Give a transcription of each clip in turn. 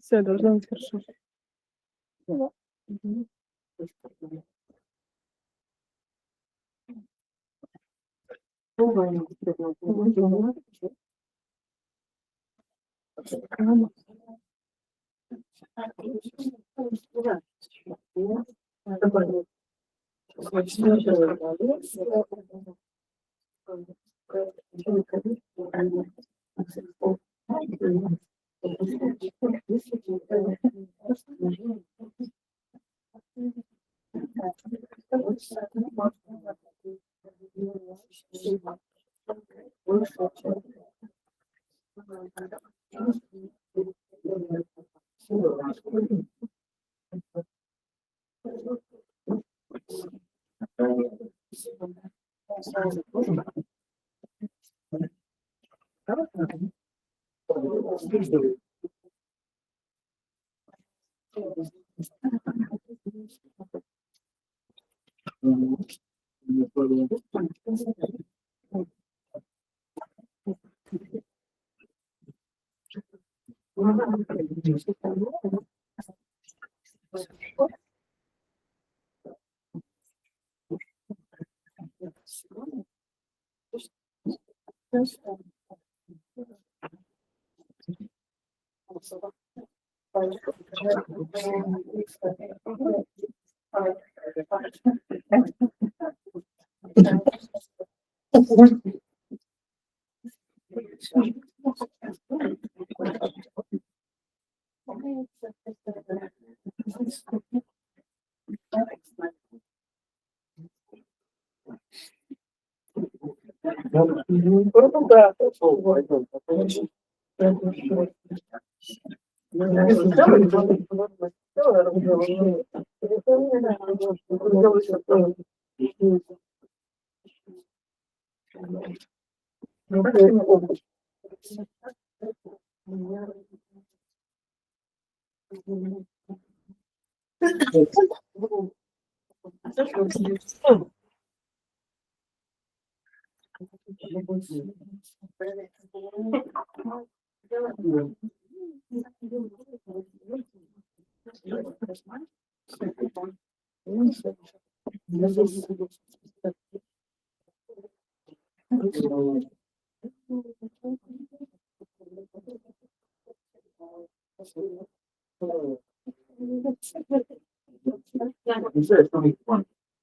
Все должно быть хорошо.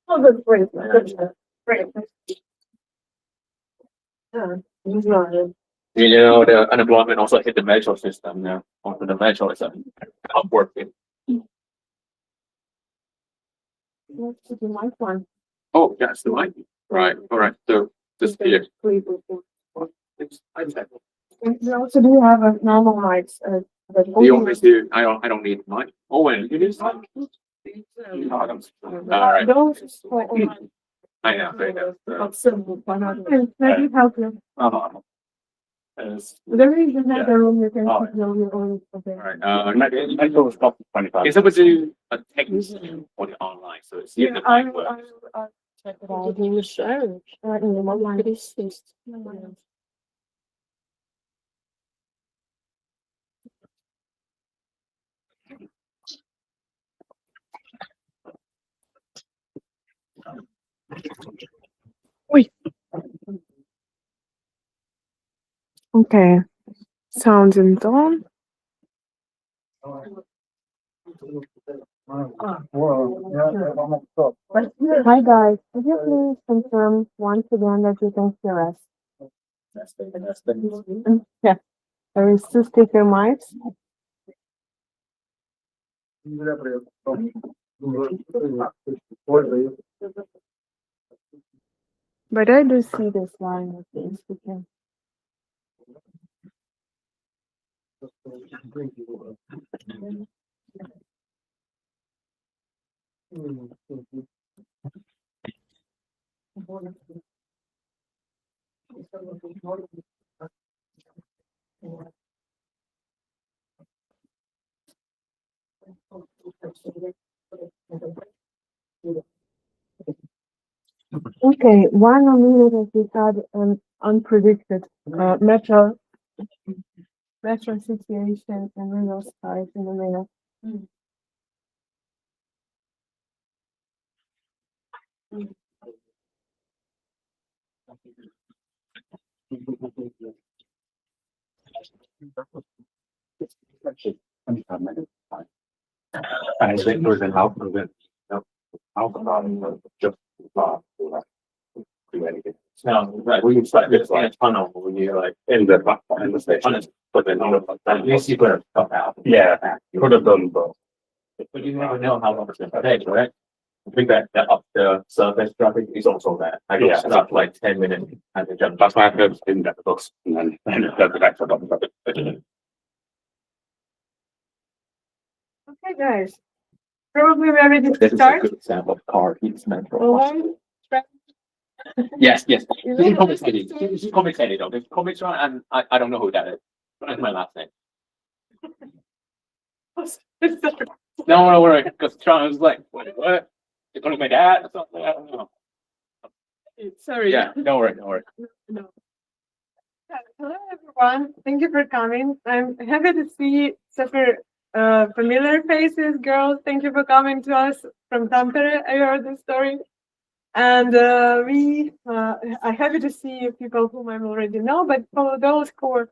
Oh, that's great. Great. You know, the unemployment also hit the metro system now. Also, the metro is upward. Let's do my one. Oh, yes, the mic. Right. All right. So just here. We also do have a normal mic. You always do. I don't need mic. Owen, you need mic. All right. I know. Maybe help you. There is another room you can put your own. Right. I go stop 25. It's supposed to do a text on the online, so it's Yeah, the I'll mic works. check it out in the show. In the online. Oi. Okay. Sounds in tone. Hi guys, could you please confirm once again that you can hear us? Yeah, there is two speaker mics. But I do see this line of the speaker. Okay, one minute that we had an unpredicted metro metro situation and rural stars in the minute. I think there's an algorithm. Just no, right. We can start this like tunnel when you like in the station, but then at least you put a stuff out. Yeah, could have done both. But you never know how long it's going to take, right? I think that up the surface traffic is also that. I got stuck like 10 minutes and then jump. That's why I've never been that books and then the back to the Okay, guys. Probably we're ready to This is a start. good example of car heat mental. Owain, Yes. You You can know call me what Teddy. it You can call me Teddy though. There's comics on and I don't know who that is. That's my last name. No, don't worry, because Tron was like, what? You're calling my dad or something? I don't know. Sorry. Yeah, don't worry, don't worry. No. Hello, everyone. Thank you for coming. I'm happy to see super familiar faces, girls. Thank you for coming to us from Tampere. I heard the story. And I'm happy to see people whom I already know, but for those who are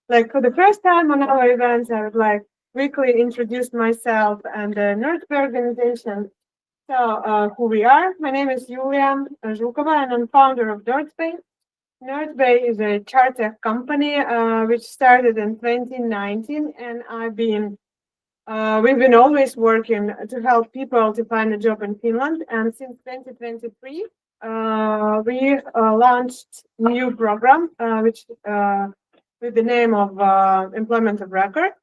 like for the first time on our events, I would like quickly introduce myself and the Nordby organization. So who we are. My name is Julia Zhukova and I'm founder of Nordby. Nordby is a charter company which started in 2019 and we've been always working to help people to find a job in Finland. And since 2023, we launched a new program, which with the name of Employment of Record.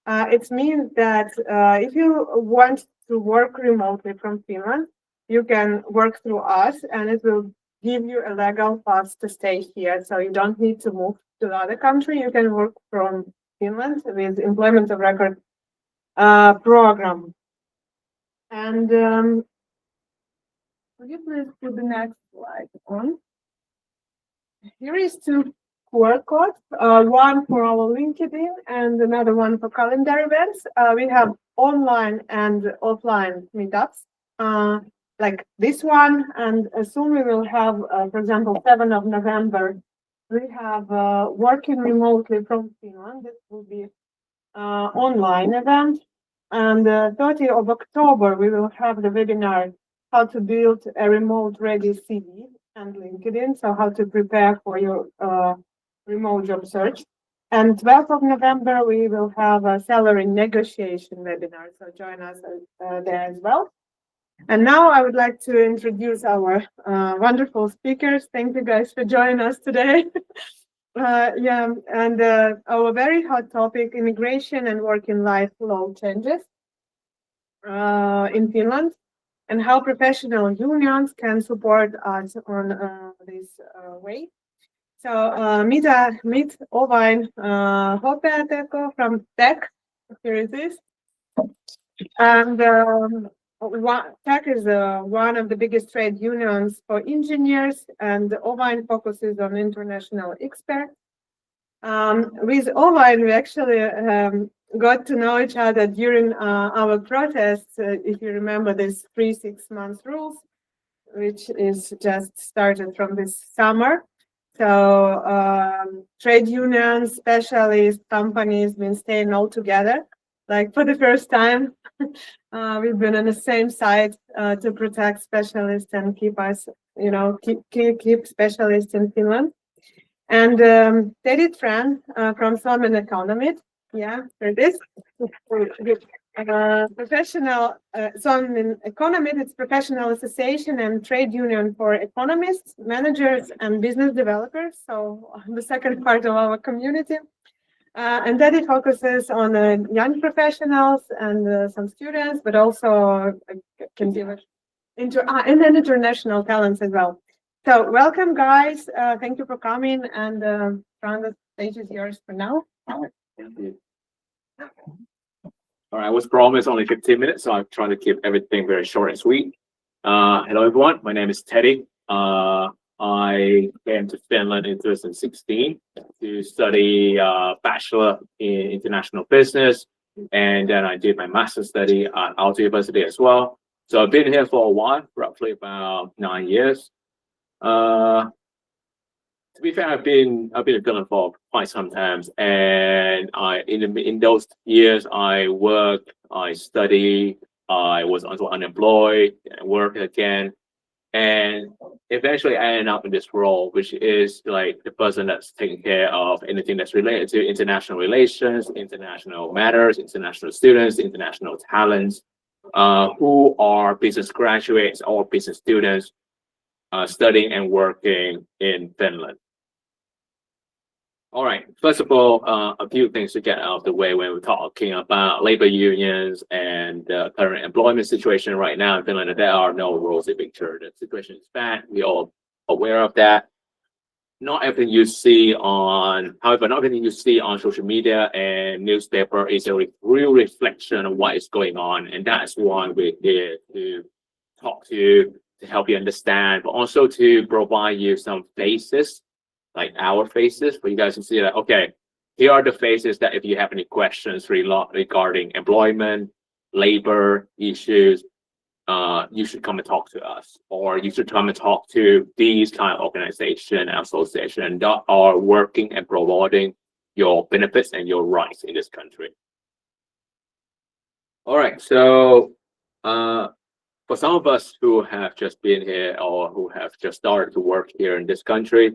It means that if you want to work remotely from Finland, you can work through us and it will give you a legal pass to stay here. So you don't need to move to the other country. You can work from Finland with Employment of Record program. And will you please put the next slide on? Here is two QR codes, one for our LinkedIn and another one for calendar events. We have online and offline meetups, like this one, and soon we will have, for example, 7th of November, we have working remotely from Finland. This will be online event. And 30th of October, we will have the webinar, how to build a remote-ready CV and LinkedIn, so how to prepare for your remote job search. And 12th of November, we will have a salary negotiation webinar, so join us there as well. And now I would like to introduce our wonderful speakers. Thank you guys for joining us today. Our very hot topic, immigration and working life law changes in Finland, and how professional unions can support us on this way. So meet Owain Hopeateko from Tech. Here it is. And Tech is one of the biggest trade unions for engineers, and Owain focuses on international experts. With Owain, we actually got to know each other during our protests. If you remember this 3-6 month rules, which is just started from this summer. So trade unions, specialists, companies been staying all together. Like for the first time, we've been on the same side to protect specialists and keep us, keep specialists in Finland. And Teddy Tran from Suomen Ekonomit, yeah, there it is. Professional Suomen Ekonomit, it's professional association and trade union for economists, managers, and business developers. So the second part of our community. And that it focuses on young professionals and some students, but also can give it and then international talents as well. So welcome, guys. Thank you for coming. And Fran, the stage is yours for now. Thank you. All right, I was promised only 15 minutes, so I'm trying to keep everything very short and sweet. Hello, everyone. My name is Teddy. I came to Finland in 2016 to study Bachelor in International Business, and then I did my master's study at Aalto University as well. So I've been here for a while, roughly about 9 years. To be fair, I've been in Finland for quite some time, and in those years I worked, I studied, I was also unemployed, and worked again. And eventually I ended up in this role, which is like the person that's taking care of anything that's related to international relations, international matters, international students, international talents, who are business graduates or business students studying and working in Finland. All right, first of all, a few things to get out of the way when we're talking about labor unions and the current employment situation right now in Finland. There are no rosy picture. The situation is bad. We're all aware of that. Not everything you see on, however, not everything you see on social media and newspaper is a real reflection of what is going on. And that's why we're here to talk to help you understand, but also to provide you some faces, like our faces, for you guys to see that, okay, here are the faces that if you have any questions regarding employment, labor issues, you should come and talk to us, or you should come and talk to these kind of organization and association that are working and promoting your benefits and your rights in this country. All right, so for some of us who have just been here or who have just started to work here in this country,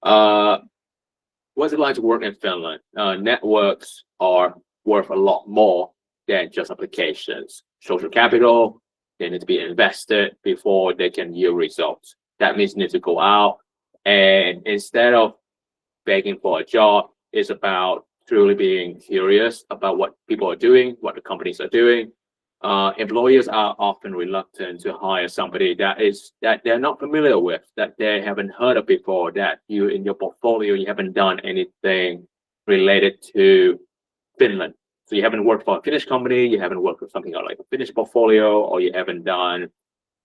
what's it like to work in Finland? Networks are worth a lot more than just applications. Social capital, they need to be invested before they can yield results. That means you need to go out, and instead of begging for a job, it's about truly being curious about what people are doing, what the companies are doing. Employers are often reluctant to hire somebody that they're not familiar with, that they haven't heard of before, that you in your portfolio you haven't done anything related to Finland. So you haven't worked for a Finnish company, you haven't worked with something like a Finnish portfolio, or you haven't done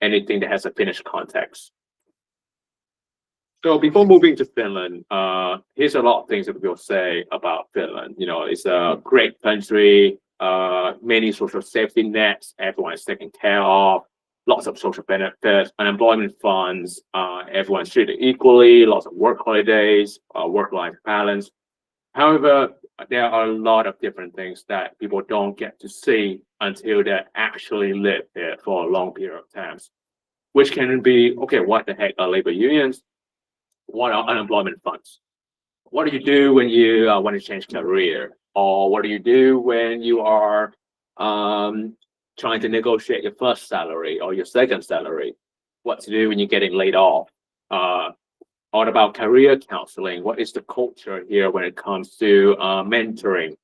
anything that has a Finnish context. So before moving to Finland, here's a lot of things that people say about Finland. You know, it's a great country, many social safety nets, everyone is taken care of, lots of social benefits, unemployment funds, everyone's treated equally, lots of work holidays, work-life balance. However, there are a lot of different things that people don't get to see until they actually live there for a long period of time, which can be, okay, what the heck are labor unions? What are unemployment funds? What do you do when you want to change career? Or what do you do when you are trying to negotiate your first salary or your second salary? What to do when you're getting laid off? What about career counseling? What is the culture here when it comes to mentoring?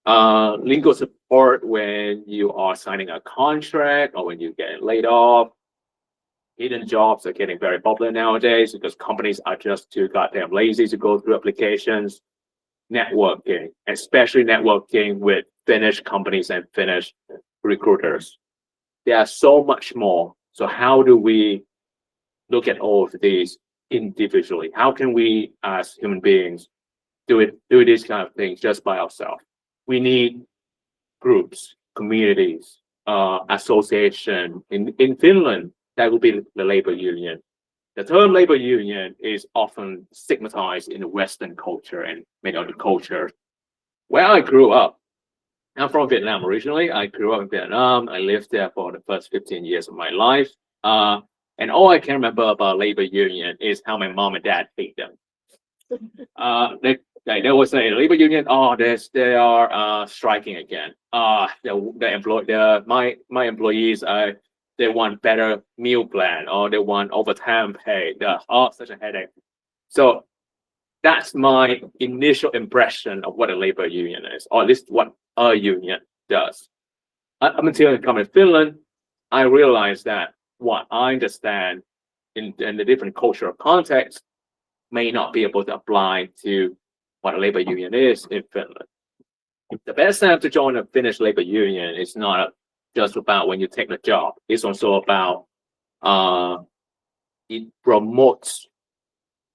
Legal support when you are signing a contract or when you get laid off. Hidden jobs are getting very popular nowadays because companies are just too goddamn lazy to go through applications. Networking, especially networking with Finnish companies and Finnish recruiters. There are so much more. So how do we look at all of these individually? How can we, as human beings, do these kind of things just by ourselves? We need groups, communities, association. In Finland, that would be the labor union. The term labor union is often stigmatized in the Western culture and many other cultures. Where I grew up, I'm from Vietnam originally. I grew up in Vietnam. I lived there for the first 15 years of my life. And all I can remember about labor union is how my mom and dad hate them. They would say labor union, oh, they are striking again. My employees they want better meal plan, or they want overtime pay. Such a headache. So that's my initial impression of what a labor union is, or at least what a union does. Up until I come to Finland, I realized that what I understand in the different cultural contexts may not be able to apply to what a labor union is in Finland. The best time to join a Finnish labor union is not just about when you take the job. It's also about it promotes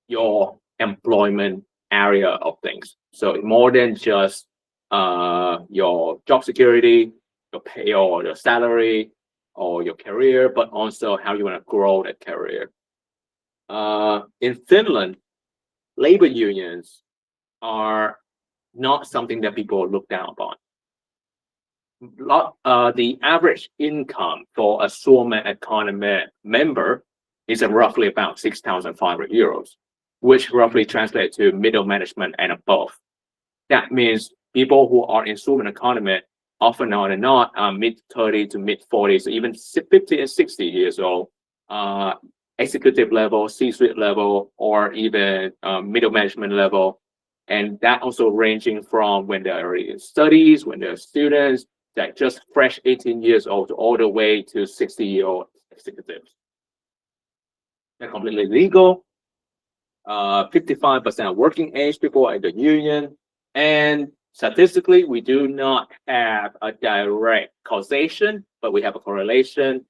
your employment area of things. So more than just your job security, your pay or your salary or your career, but also how you want to grow that career. In Finland, labor unions are not something that people look down upon. The average income for a Suomen Ekonomit member is roughly about 6,500 euros, which roughly translates to middle management and above. That means people who are in Suomen Ekonomit often are not mid 30 to mid 40s, even 50 and 60 years old, executive level, C-suite level, or even middle management level. And that also ranging from when they're in studies, when they're students, that just fresh 18 years old all the way to 60-year-old executives. They're completely legal. 55% working age people are in the union. And statistically, we do not have a direct causation, but we have a correlation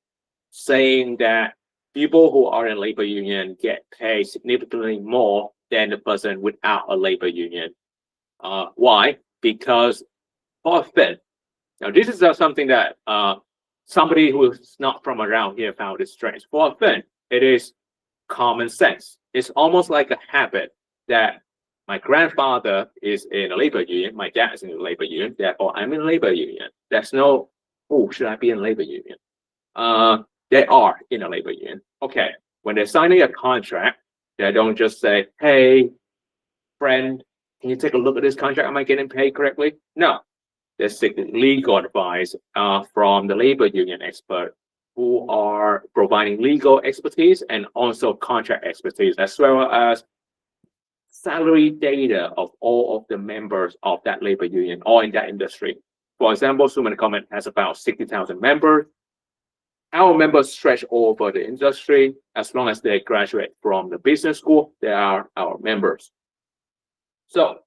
saying that people who are in labor union get paid significantly more than the person without a labor union. Why? Because for a Finn, now this is something that somebody who's not from around here found it strange. For a Finn, it is common sense. It's almost like a habit that my grandfather is in a labor union, my dad is in a labor union, therefore I'm in a labor union. There's no, oh, should I be in a labor union? They are in a labor union. Okay, when they're signing a contract, they don't just say, hey, friend, can you take a look at this contract? Am I getting paid correctly? No, they seek legal advice from the labor union expert who are providing legal expertise and also contract expertise, as well as salary data of all of the members of that labor union or in that industry. For example, Suomen Ekonomit has about 60,000 members. Our members stretch over the industry. As long as they graduate from the business school, they are our members. So,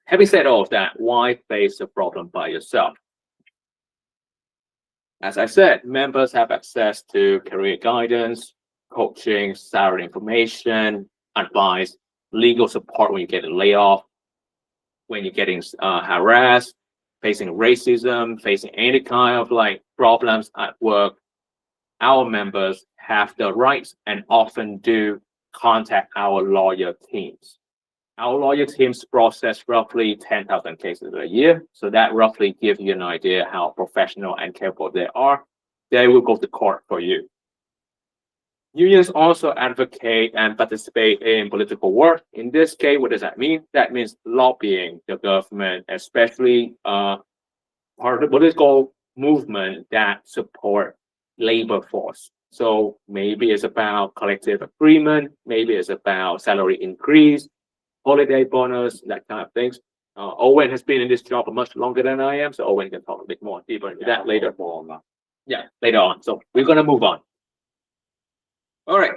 having said all of that, why face the problem by yourself? As I said, members have access to career guidance, coaching, salary information, advice, legal support when you get a layoff, when you're getting harassed, facing racism, facing any kind of like problems at work. Our members have the rights and often do contact our lawyer teams. Our lawyer teams process roughly 10,000 cases a year. So that roughly gives you an idea how professional and capable they are. They will go to court for you. Unions also advocate and participate in political work. In this case, what does that mean? That means lobbying the government, especially part of the political movement that support labor force. So maybe it's about collective agreement, maybe it's about salary increase, holiday bonus, that kind of things. Owain has been in this job much longer than I am, so Owain can talk a bit more deeper into that later. Yeah, later on. So we're gonna move on. All right.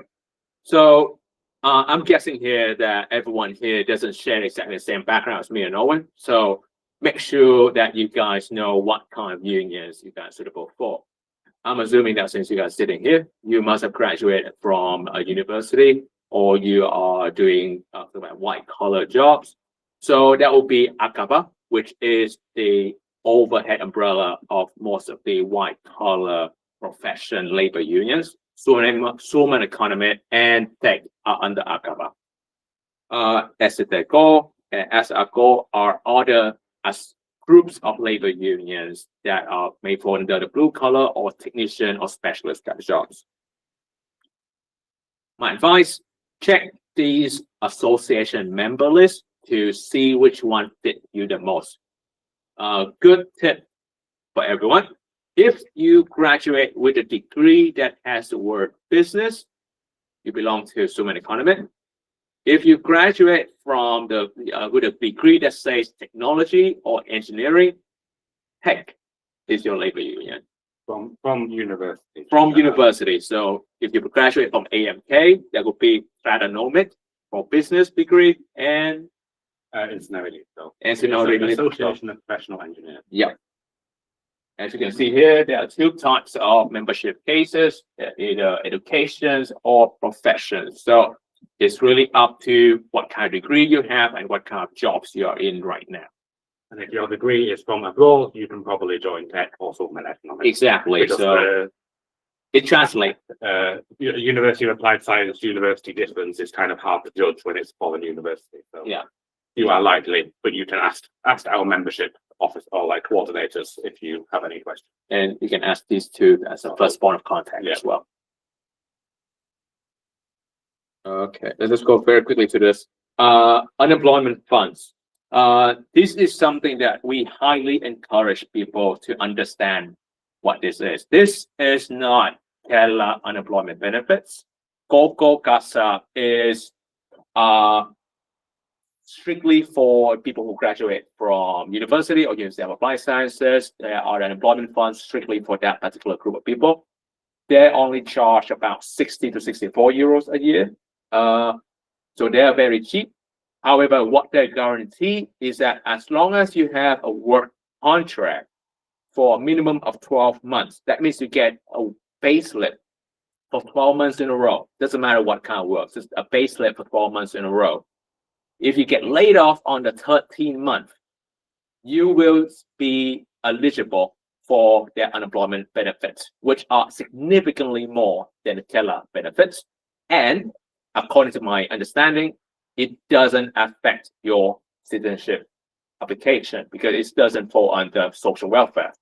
So I'm guessing here that everyone here doesn't share exactly the same background as me and Owain. So make sure that you guys know what kind of unions you guys are suitable for. I'm assuming that since you guys are sitting here, you must have graduated from a university or you are doing white collar jobs. So that will be Akaba, which is the overhead umbrella of most of the white collar profession labor unions. Suomen Ekonomit and Tech are under Akaba. STK and SAK are other groups of labor unions that are may fall under the blue collar or technician or specialist type jobs. My advice, check these association member lists to see which one fit you the most. Good tip for everyone. If you graduate with a degree that has the word business, you belong to Suomen Ekonomit. If you graduate from with a degree that says technology or engineering, Tech is your labor union. From university. From university. So if you graduate from AMK, that would be Tradenomit for business degree and Engineering. Association of Professional Engineers. Yeah. As you can see here, there are two types of membership cases, either educations or professions. So It's really up to what kind of degree you have and what kind of jobs you are in right now. And if your degree is from abroad, you can probably join tech or Suomen Economics. Exactly. Because So it translates. University of Applied Science university difference is kind of hard to judge when it's foreign university. So Yeah. you are likely, but you can ask our membership office or like coordinators if you have any questions. And you can ask these two as a first point of contact Yeah. as well. Okay, let's just go very quickly to this. Unemployment funds. This is something that we highly encourage people to understand what this is. This is not Kela unemployment benefits. KOKO Kasa is strictly for people who graduate from university or University of Applied Sciences. There are unemployment funds strictly for that particular group of people. They only charge about 60 to 64 euros a year. So they are very cheap. However, what they guarantee is that as long as you have a work contract for a minimum of 12 months, that means you get a payslip for 12 months in a row. Doesn't matter what kind of work, just a payslip for 12 months in a row. If you get laid off on the 13th month, you will be eligible for their unemployment benefits, which are significantly more than the Kela benefits. And according to my understanding, it doesn't affect your citizenship application because it doesn't fall under social welfare.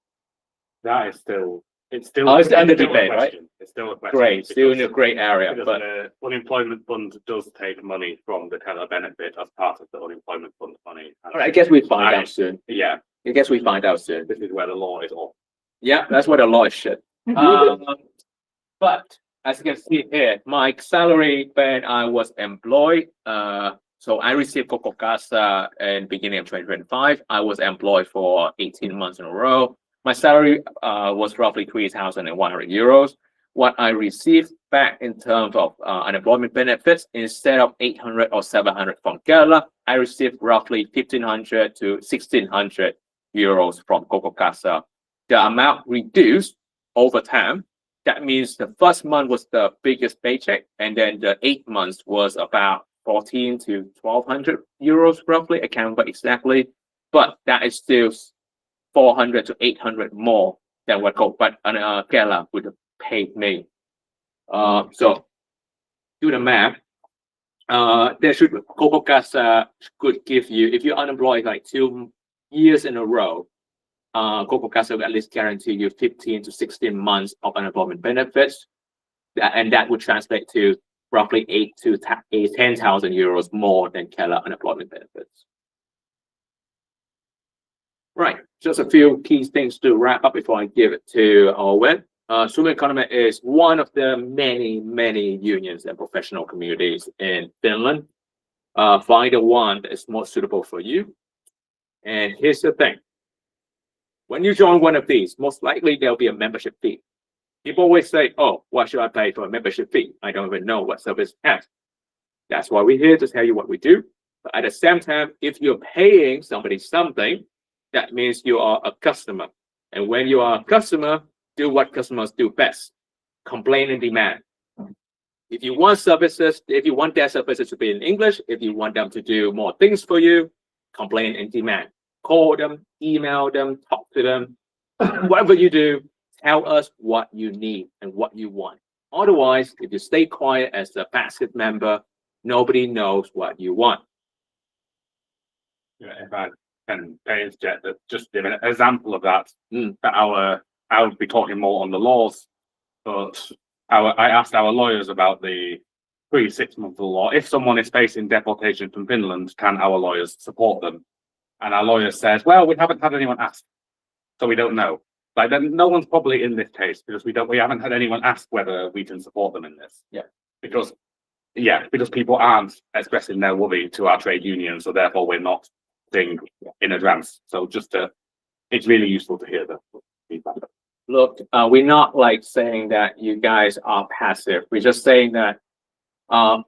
That is still, it's under still a debate, right? question. It's still a question. Great, still in a great area, Because but the unemployment fund does take money from the Kela benefit as part of the unemployment fund money. all right, I guess we find out soon. Yeah, I guess we find out soon. this is where the law is off. Yeah, that's what the law is shit. But as you can see here, my salary when I was employed, so I received KOKO Kasa in beginning of 2025. I was employed for 18 months in a row. My salary was roughly 3,100 euros. What I received back in terms of unemployment benefits, instead of 800 or 700 from Kela, I received roughly 1,500 to 1,600 euros from KOKO Kasa. The amount reduced over time. That means the first month was the biggest paycheck, and then the 8 months was about 14 to 1,200 euros roughly. I can't remember exactly, but that is still 400 to 800 more than what Kela would have paid me. So do the math. KOKO Kasa could give you, if you're unemployed like 2 years in a row, KOKO Kasa will at least guarantee you 15 to 16 months of unemployment benefits, and that would translate to roughly 8,000 to 10,000 euros more than Kela unemployment benefits. Right, just a few key things to wrap up before I give it to Owain. Suomen Ekonomit is one of the many unions and professional communities in Finland. Find the one that is most suitable for you. And here's the thing. When you join one of these, most likely there'll be a membership fee. People always say, oh, why should I pay for a membership fee? I don't even know what service has. That's why we're here to tell you what we do. But at the same time, if you're paying somebody something, that means you are a customer. And when you are a customer, do what customers do best: complain and demand. If you want services, if you want their services to be in English, if you want them to do more things for you, complain and demand. Call them, email them, talk to them. Whatever you do, tell us what you need and what you want. Otherwise, if you stay quiet as a passive member, nobody knows what you want. Yeah, if I can just give an example of that, I would be talking more on the laws, but I asked our lawyers about the 3-6 month law. If someone is facing deportation from Finland, can our lawyers support them? And our lawyer says, well, we haven't had anyone ask, so we don't know. Like, then no one's probably in this case because we haven't had anyone ask whether we can support them in this. Because people aren't expressing their worry to our trade union, so therefore we're not saying in advance. So it's really useful to hear the feedback. Look, we're not like saying that you guys are passive. We're just saying that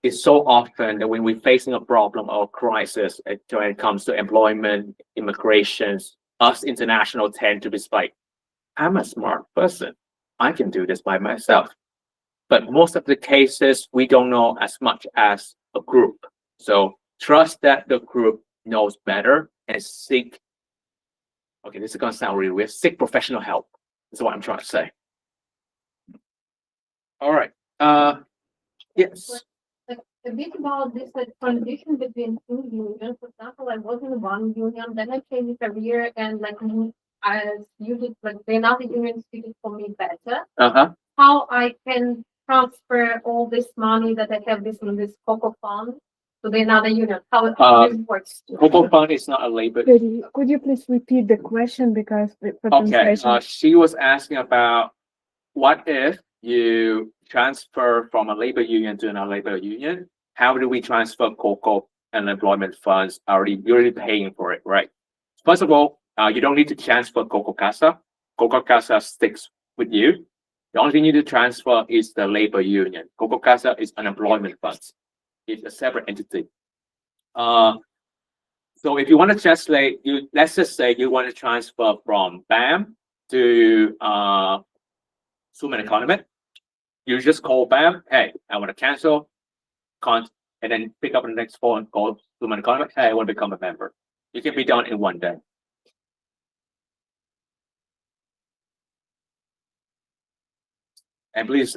it's so often that when we're facing a problem or crisis when it comes to employment, immigrations, us international tend to be like, I'm a smart person. I can do this by myself. but most of the cases we don't know as much as a group. So trust that the group knows better and seek. Okay, this is gonna sound really weird. Seek professional help. That's what I'm trying to say. All right. Yes. Like a bit about this like transition between two unions. For example, I was in one union, then I changed career, and like I suited like the another union suited for me better. How I can transfer all this money that I have this in this KOKO fund to the another union? How this works? KOKO fund is not a labor. Could you please repeat the question because for Okay. translation? She was asking about what if you transfer from a labor union to another labor union? How do we transfer KOKO and employment funds? You're already paying for it, right? First of all, you don't need to transfer KOKO Casa. KOKO Casa sticks with you. The only thing you need to transfer is the labor union. KOKO Casa is unemployment funds. It's a separate entity. So if you want to translate, let's just say you want to transfer from BAM to Suomen Ekonomit. You just call BAM, hey, I want to cancel, and then pick up the next phone, call Suomen Ekonomit, hey, I want to become a member. It can be done in one day. And please,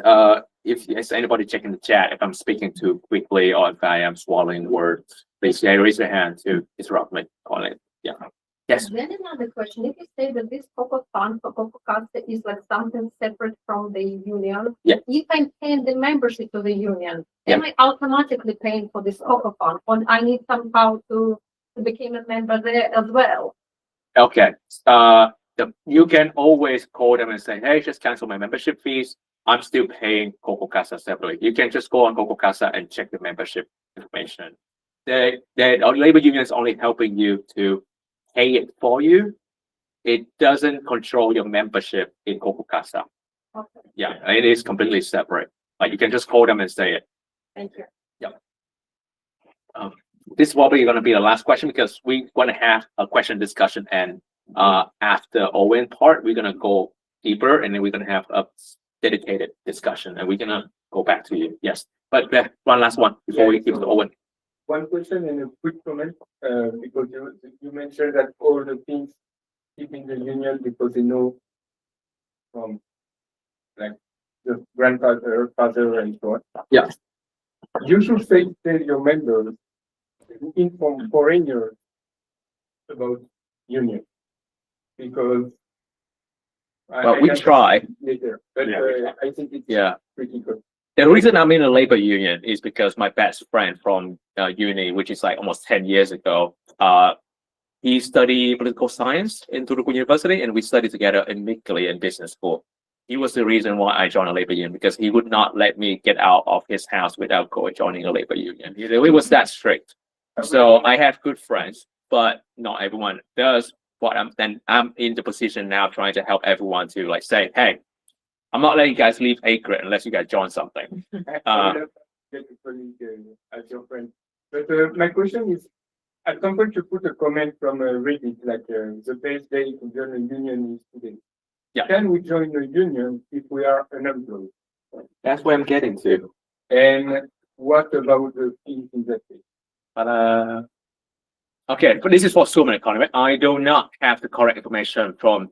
if there's anybody checking the chat, if I'm speaking too quickly or if I am swallowing words, please raise your hand to interrupt me on it. Yeah. Yes. Then another question: if you say that this KOKO fund for KOKO Casa is like something separate from the union, if I'm paying the membership to the union, am I automatically paying for this KOKO fund, or I need somehow to become a member there as well? Okay. You can always call them and say, hey, just cancel my membership fees. I'm still paying KOKO Casa separately. You can just go on KOKO Casa and check the membership information. The labor union is only helping you to pay it for you. It doesn't control your membership in KOKO Casa. Okay. Yeah, it is completely separate. Like you can just call them and say it. Thank you. Yeah. This is probably going to be the last question because we're going to have a question discussion, and after Owen part, we're going to go deeper, and then we're going to have a dedicated discussion, and we're going to go back to you. Yes, but one last one before we give to Owen. One question and a quick comment, because you mentioned that all the things keep in the union because they know from like the grandfather, father, and so on. Yeah. You should tell your members, inform foreigners about union, because we try later, but I think it's pretty good. The reason I'm in a labor union is because my best friend from uni, which is like almost 10 years ago, he studied political science in Turku University, and we studied together in Mikkeli in business school. He was the reason why I joined a labor union, because he would not let me get out of his house without joining a labor union. He was that strict. So I have good friends, but not everyone does. But I'm in the position now trying to help everyone to like say, hey, I'm not letting you guys leave Acre unless you guys join something. As your friend. But my question is, at some point you put a comment from Reddit, like the best day to join a union is today. Yeah. Can we join a union if we are unemployed? That's where I'm getting to. And what about the fees in that case? Okay, but this is for Suomen Ekonomit. I do not have the correct information from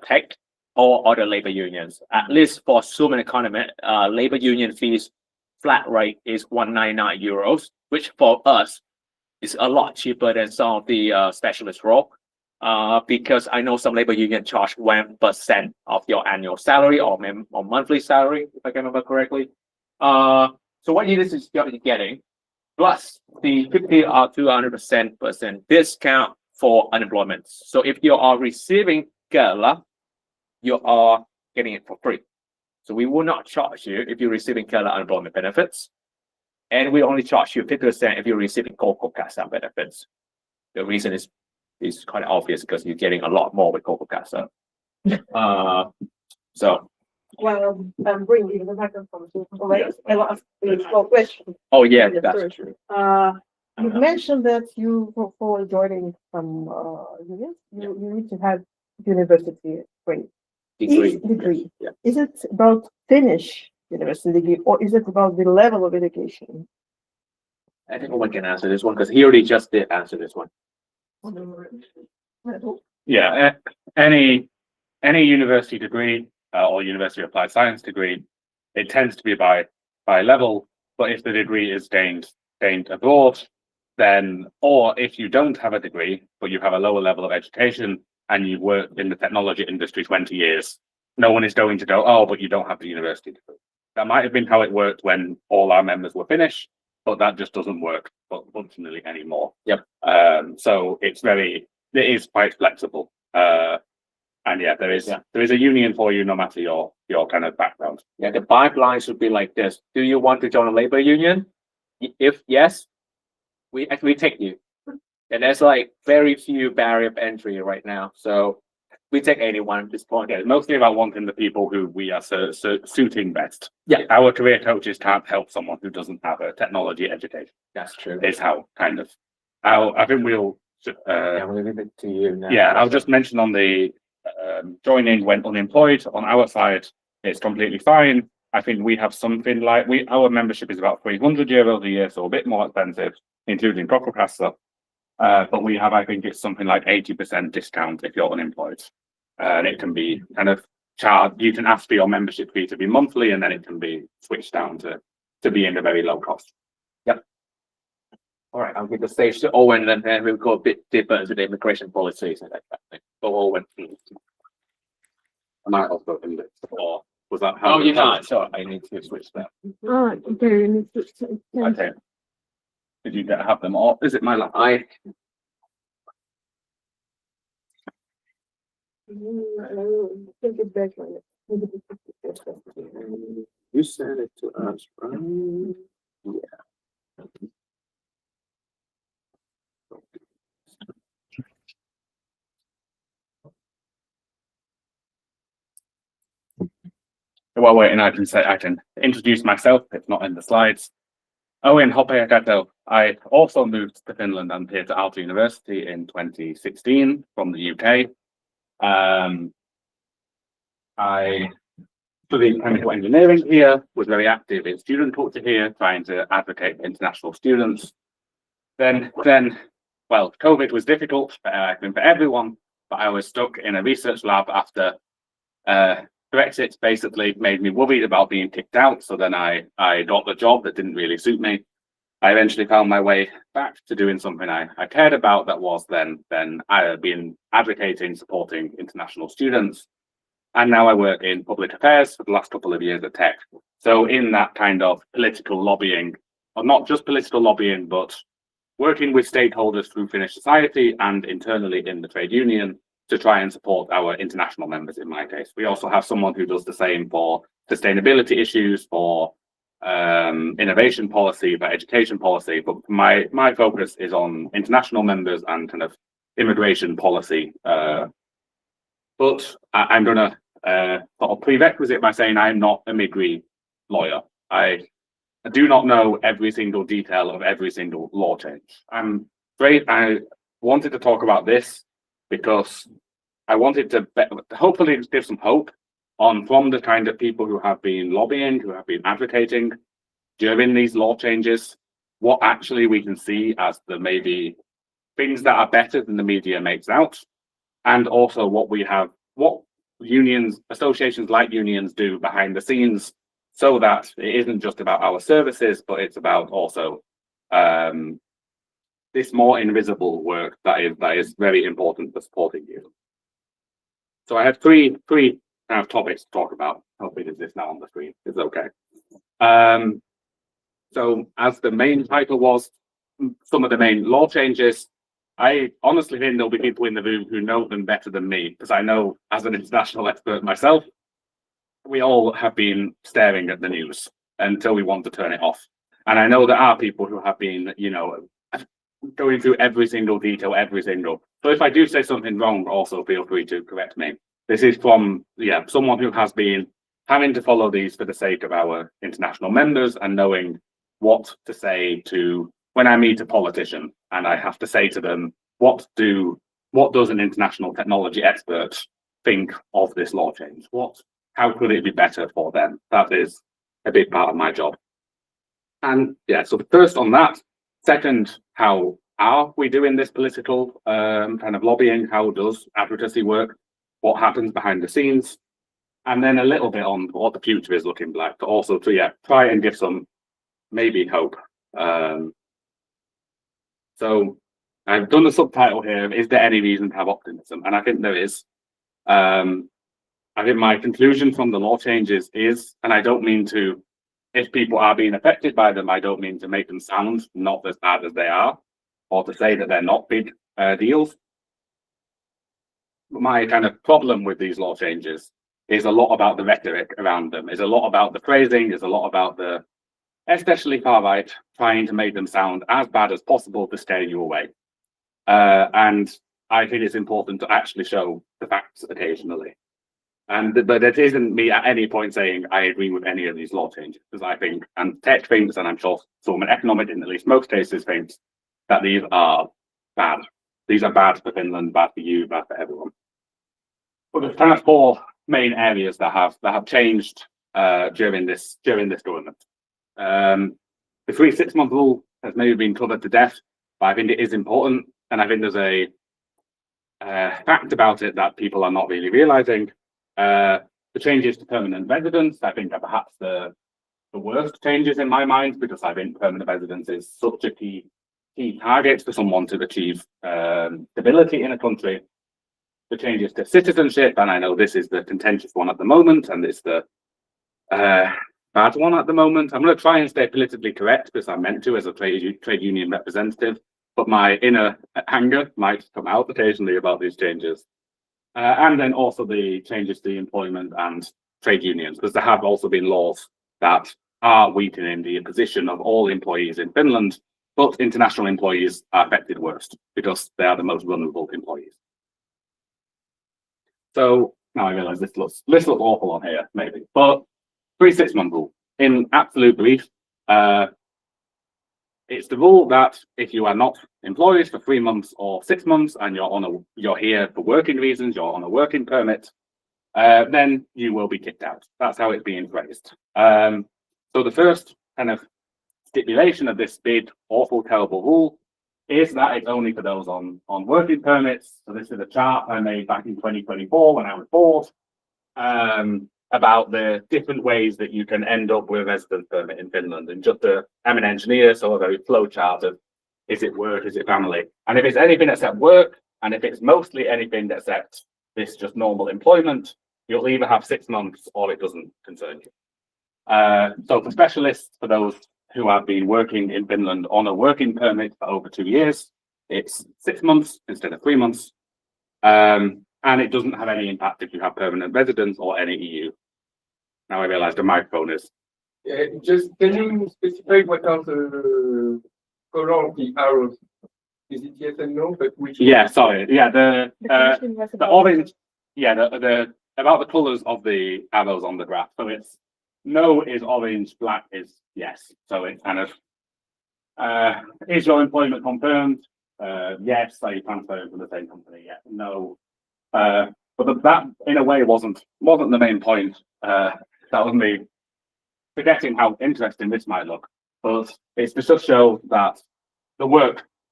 tech or other labor unions. At least for Suomen Ekonomit, labor union fees flat rate is 199 euros, which for us is a lot cheaper than some of the specialist role. Because I know some labor union charge 1% of your annual salary or monthly salary, if I can remember correctly. So what you is getting plus the 50 or 200% discount for unemployment. So if you are receiving Kela, you are getting it for free. So we will not charge you if you're receiving Kela unemployment benefits. And we only charge you 50% if you're receiving KOKO Casa benefits. The reason is quite obvious because you're getting a lot more with KOKO Casa. So. Well, I'm bringing the microphone to Owain. I will ask you a question. Oh yeah, that's true. You mentioned that you, for joining some unions, you need to have university degree. Degree. Yeah. Is it about Finnish university degree, or is it about the level of education? I think Owen can answer this one because he already just did answer this one. Yeah, any university degree or university applied science degree, it tends to be by level. But if the degree is gained abroad, then, or if you don't have a degree but you have a lower level of education and you've worked in the technology industry 20 years, no one is going to go, oh, but you don't have the university degree. That might have been how it worked when all our members were Finnish, but that just doesn't work functionally anymore. Yep. So it is quite flexible. And yeah, there is a union for you no matter your kind of background. Yeah, the pipeline should be like this. Do you want to join a labor union? If yes, we take you. And there's like very few barrier of entry right now. So we take anyone at this point. Yeah, mostly about wanting the people who we are suiting best. Yeah. Our career coaches can't help someone who doesn't have a technology education. That's true. Is how kind of I think we'll we'll leave it to you now. yeah, I'll just mention on the joining when unemployed on our side, it's completely fine. I think we have something like our membership is about €300 a year, so a bit more expensive, including KOKO. But we have, I think it's something like 80% discount if you're unemployed. And it can be kind of charged. You can ask for your membership fee to be monthly, and then it can be switched down to be in a very low cost. Yep. All right, I'll give the stage to Owen, and then we'll go a bit deeper into the immigration policies and that kind of thing. Go Owen. I might also in this, or was that Oh, you can't. So I need to switch that. Okay, we need to. Okay. Did you have them all? Is it my laptop? Take it back one. You sent it to us, right? Yeah. Well, wait, and I can introduce myself. It's not in the slides. Owen Hopeakato. I also moved to Finland and here to Aalto University in 2016 from the UK. I studied chemical engineering here, was very active in student culture here, trying to advocate for international students. Then, well, COVID was difficult, I think for everyone, but I was stuck in a research lab after Brexit basically made me worried about being kicked out. So then I got a job that didn't really suit me. I eventually found my way back to doing something I cared about, that was then I had been advocating, supporting international students. And now I work in public affairs for the last couple of years at Tech. So in that kind of political lobbying, or not just political lobbying, but working with stakeholders through Finnish society and internally in the trade union to try and support our international members in my case. We also have someone who does the same for sustainability issues, for innovation policy, for education policy, but my focus is on international members and kind of immigration policy. But I'm gonna sort of prerequisite by saying I'm not a MIGRI lawyer. I do not know every single detail of every single law change. I'm great. I wanted to talk about this because I wanted to hopefully give some hope from the kind of people who have been lobbying, who have been advocating during these law changes, what actually we can see as the maybe things that are better than the media makes out, and also what unions, associations like unions do behind the scenes, so that it isn't just about our services, but it's about also this more invisible work that is very important for supporting you. So I have three kind of topics to talk about. Hopefully this now on the screen is okay. So as the main title was, some of the main law changes, I honestly think there'll be people in the room who know them better than me, because I know as an international expert myself, we all have been staring at the news until we want to turn it off. And I know there are people who have been, going through every single detail, So if I do say something wrong, also feel free to correct me. This is from, someone who has been having to follow these for the sake of our international members and knowing what to say to when I meet a politician and I have to say to them, what does an international technology expert think of this law change? How could it be better for them? That is a big part of my job. And yeah, so first on that. Second, how are we doing this political kind of lobbying? How does advocacy work? What happens behind the scenes? And then a little bit on what the future is looking like, but also to try and give some maybe hope. So I've done a subtitle here, is there any reason to have optimism? And I think there is. I think my conclusion from the law changes is, and I don't mean to, if people are being affected by them, I don't mean to make them sound not as bad as they are, or to say that they're not big deals. But my kind of problem with these law changes is a lot about the rhetoric around them, is a lot about the phrasing, is a lot about the, especially far right, trying to make them sound as bad as possible to scare you away. And I think it's important to actually show the facts occasionally. But it isn't me at any point saying I agree with any of these law changes, because I think, and Tech thinks, and I'm sure Suomen Ekonomit in at least most cases thinks, that these are bad. These are bad for Finland, bad for you, bad for everyone. But there's kind of four main areas that have changed during this government. The 3 6-month rule has maybe been covered to death, but I think it is important, and I think there's a fact about it that people are not really realizing. The changes to permanent residence, I think, are perhaps the worst changes in my mind, because I think permanent residence is such a key target for someone to achieve stability in a country. The changes to citizenship, and I know this is the contentious one at the moment, and it's the bad one at the moment. I'm going to try and stay politically correct, because I'm meant to as a trade union representative, but my inner anger might come out occasionally about these changes. And then also the changes to the employment and trade unions, because there have also been laws that are weakening the position of all employees in Finland, but international employees are affected worst because they are the most vulnerable employees. So now I realize this looks awful on here, maybe, but 3 6-month rule. In absolute brief, it's the rule that if you are not employed for 3 months or 6 months and you're here for working reasons, you're on a working permit, then you will be kicked out. That's how it's being phrased. So the first kind of stipulation of this big, awful, terrible rule is that it's only for those on working permits. So this is a chart I made back in 2024 when I was bored, about the different ways that you can end up with a residence permit in Finland. And just I'm an engineer, so a very flow chart of, is it work, is it family? And if it's anything except work, and if it's mostly anything except this just normal employment, you'll either have 6 months or it doesn't concern you. So for specialists, for those who have been working in Finland on a working permit for over 2 years, it's 6 months instead of 3 months. And it doesn't have any impact if you have permanent residence or any EU. Now I realize the microphone is. Just can you specify what are the color of the arrows? Is it yes and no? But which? Yeah, sorry. Yeah, the question was about orange. Yeah, the about the colors of the arrows on the graph. So it's no is orange, black is yes. So it's kind of is your employment confirmed? Yes. Are you transferring from the same company? Yeah. No. But that in a way wasn't the main point. That was me forgetting how interesting this might look. But it's to just show that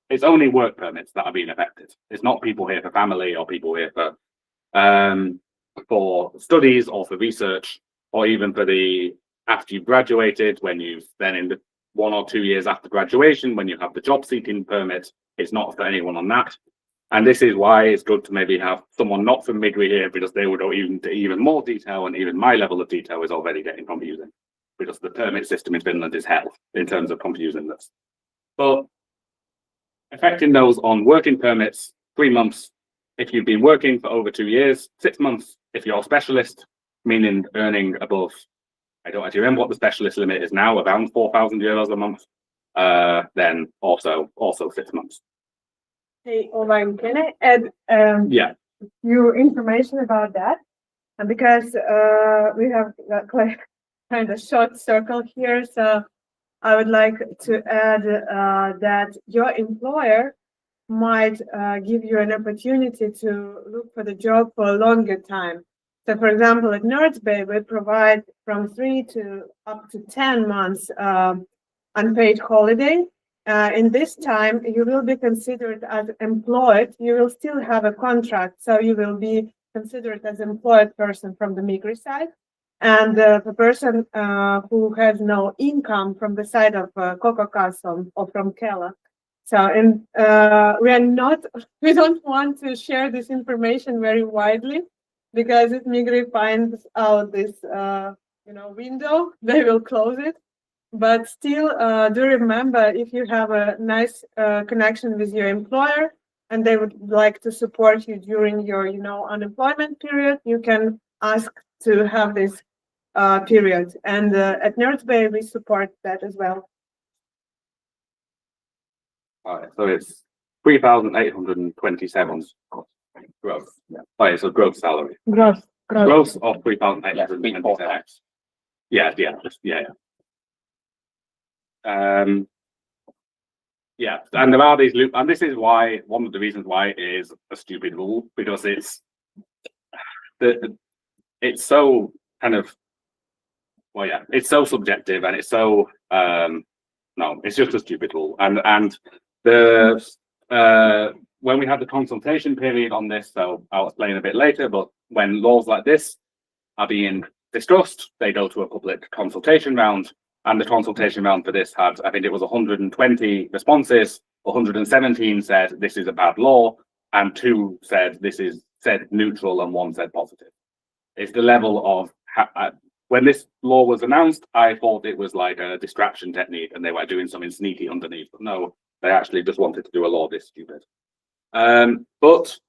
it's only work permits that are being affected. It's not people here for family or people here for studies or for research, or even for after you've graduated, when you've then in the 1 or 2 years after graduation, when you have the job seeking permit, it's not for anyone on that. And this is why it's good to maybe have someone not from Migri here, because they would go into even more detail, and even my level of detail is already getting confusing, because the permit system in Finland is hell in terms of confusing this. But affecting those on working permits, 3 months if you've been working for over 2 years, 6 months if you're a specialist, meaning earning above, I don't actually remember what the specialist limit is now, around 4,000 euros a month, then also 6 months. Hey, Owain, can I add few information about that? And because we have like kind of short circle here, so I would like to add that your employer might give you an opportunity to look for the job for a longer time. So, for example, at North Bay, we provide from 3 to up to 10 months unpaid holiday. In this time, you will be considered as employed. You will still have a contract, so you will be considered as employed person from the Migri side. And the person who has no income from the side of KOKO Castle or from Kela. So, and we don't want to share this information very widely, because if Migri finds out this, window, they will close it. But still, do remember, if you have a nice connection with your employer and they would like to support you during your, unemployment period, you can ask to have this period. And at North Bay, we support that as well. All right, so it's 3,827 gross. Yeah. Oh, yeah, so gross salary. Gross. Gross of 3,827. Yeah. Yeah, and there are these loops, and this is why one of the reasons why it is a stupid rule, because it's so kind of, well, yeah, it's so subjective and it's so no, it's just a stupid rule. And the when we had the consultation period on this, so I'll explain a bit later, but when laws like this are being discussed, they go to a public consultation round. And the consultation round for this had, I think it was 120 responses, 117 said this is a bad law, and 2 said this is neutral, and 1 said positive. It's the level of, when this law was announced, I thought it was like a distraction technique and they were doing something sneaky underneath, but no, they actually just wanted to do a law this stupid. But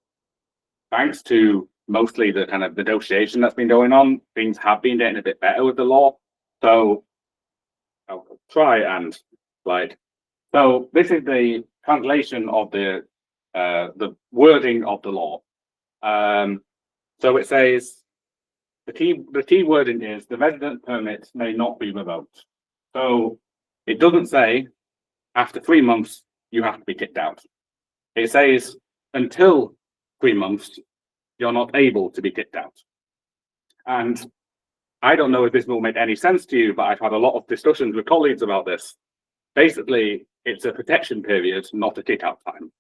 thanks to mostly the kind of negotiation that's been going on, things have been getting a bit better with the law. So I'll try and so this is the translation of the wording of the law. So it says the key wording is the residence permit may not be revoked. So it doesn't say after 3 months you have to be kicked out. It says until 3 months you're not able to be kicked out. And I don't know if this will make any sense to you, but I've had a lot of discussions with colleagues about this. Basically, it's a protection period, not a kick-out time.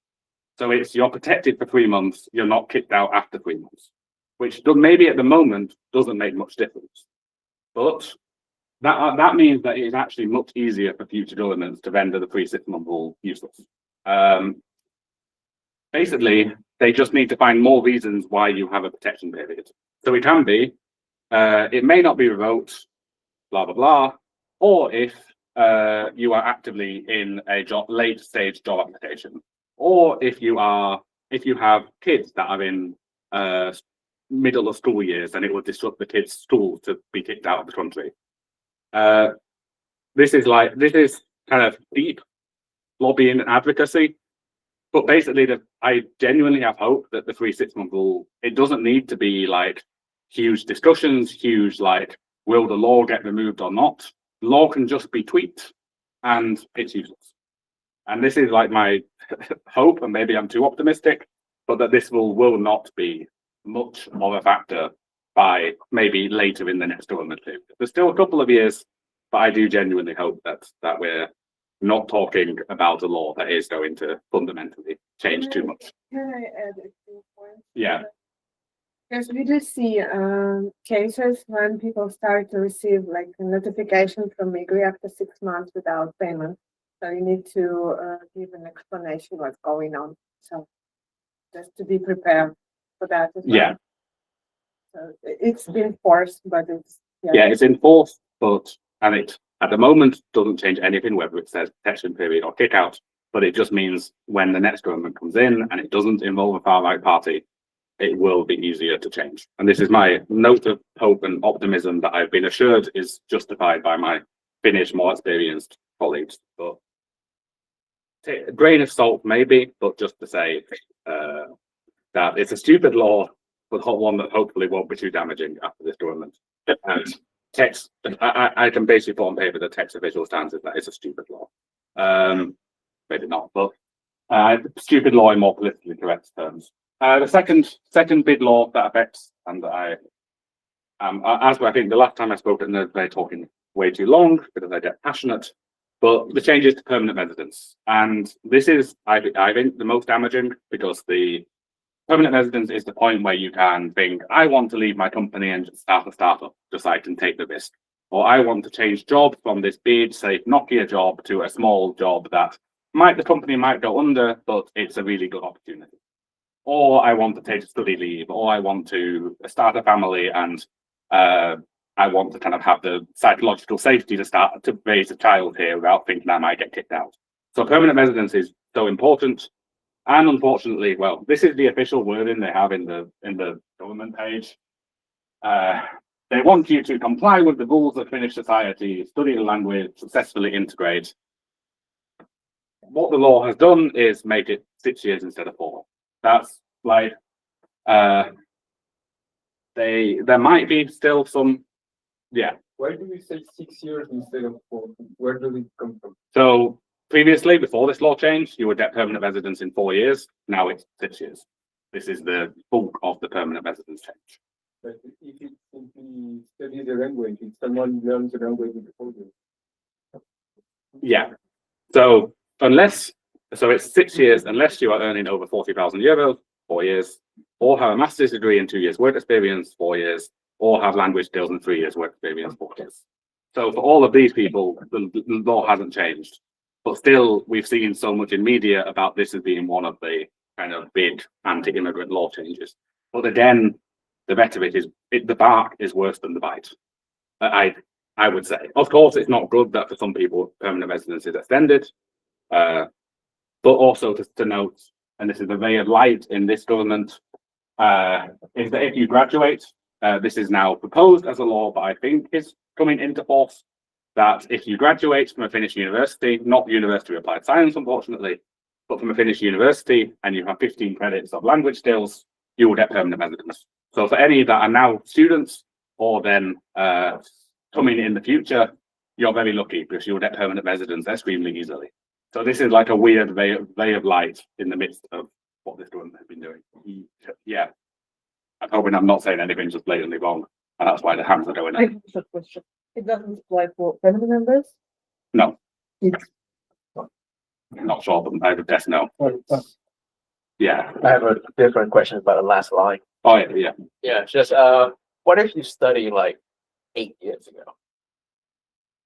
So it's you're protected for 3 months, you're not kicked out after 3 months, which maybe at the moment doesn't make much difference. But that means that it is actually much easier for future governments to render the 3 6-month rule useless. Basically, they just need to find more reasons why you have a protection period. So it can be, it may not be revoked, blah, blah, blah, or if you are actively in a late stage job application, or if you have kids that are in middle of school years and it will disrupt the kids' school to be kicked out of the country. This is kind of deep lobbying and advocacy, but basically I genuinely have hope that the 3 6-month rule, it doesn't need to be like huge discussions, will the law get removed or not? The law can just be tweaked and it's useless. And this is like my hope, and maybe I'm too optimistic, but that this will not be much of a factor by maybe later in the next government period. There's still a couple of years, but I do genuinely hope that we're not talking about a law that is going to fundamentally change too much. Can I add a few points? Yeah. Because we do see cases when people start to receive like a notification from Migri after 6 months without payment. So you need to give an explanation what's going on. So just to be prepared for that as well. Yeah. So it's enforced, but it's it's enforced, and it at the moment doesn't change anything, whether it says protection period or kick out, but it just means when the next government comes in and it doesn't involve a far-right party, it will be easier to change. And this is my note of hope and optimism that I've been assured is justified by my Finnish, more experienced colleagues. But take a grain of salt, maybe, but just to say that it's a stupid law, but one that hopefully won't be too damaging after this government. And text, I can basically put on paper the text official stance is that it's a stupid law. Maybe not, but stupid law in more politically correct terms. The second big law that affects and that I As I think the last time I spoke, and they're talking way too long because I get passionate. But the changes to permanent residence, and this is, I think, the most damaging because the permanent residence is the point where you can think, I want to leave my company and just start a startup, just so I can take the risk. Or I want to change job from this big, safe Nokia job to a small job that the company might go under, but it's a really good opportunity. Or I want to take a study leave, or I want to start a family and I want to kind of have the psychological safety to raise a child here without thinking I might get kicked out. So permanent residence is so important. And unfortunately, well, this is the official wording they have in the government page. They want you to comply with the rules of Finnish society, study the language, successfully integrate. What the law has done is make it 6 years instead of 4. That's like there might be still some. Yeah. Why do we say 6 years instead of 4? Where does it come from? So previously, before this law change, you would get permanent residence in 4 years. Now it's 6 years. This is the bulk of the permanent residence change. But if it simply study the language, if someone learns the language in 4 years. Yeah. So it's 6 years unless you are earning over 40,000 euros, 4 years, or have a master's degree in 2 years work experience, 4 years, or have language skills in 3 years work experience, 4 years. So for all of these people, the law hasn't changed. But still, we've seen so much in media about this as being one of the kind of big anti-immigrant law changes. But again, the rhetoric is, the bark is worse than the bite. I would say. Of course, it's not good that for some people permanent residence is extended. But also to note, and this is a ray of light in this government, is that if you graduate, this is now proposed as a law, but I think is coming into force, that if you graduate from a Finnish university, not University of Applied Science, unfortunately, but from a Finnish university, and you have 15 credits of language skills, you will get permanent residence. So for any that are now students, or then coming in the future, you're very lucky because you'll get permanent residence extremely easily. So this is like a weird ray of light in the midst of what this government has been doing. Yeah. I'm hoping I'm not saying anything just blatantly wrong, and that's why the hands are going I up. have a question. It doesn't apply for family members? No. It's Not sure, but I would guess no. Yeah. I have a different question about the last line. Oh yeah, yeah. Yeah, just what if you study like 8 years ago?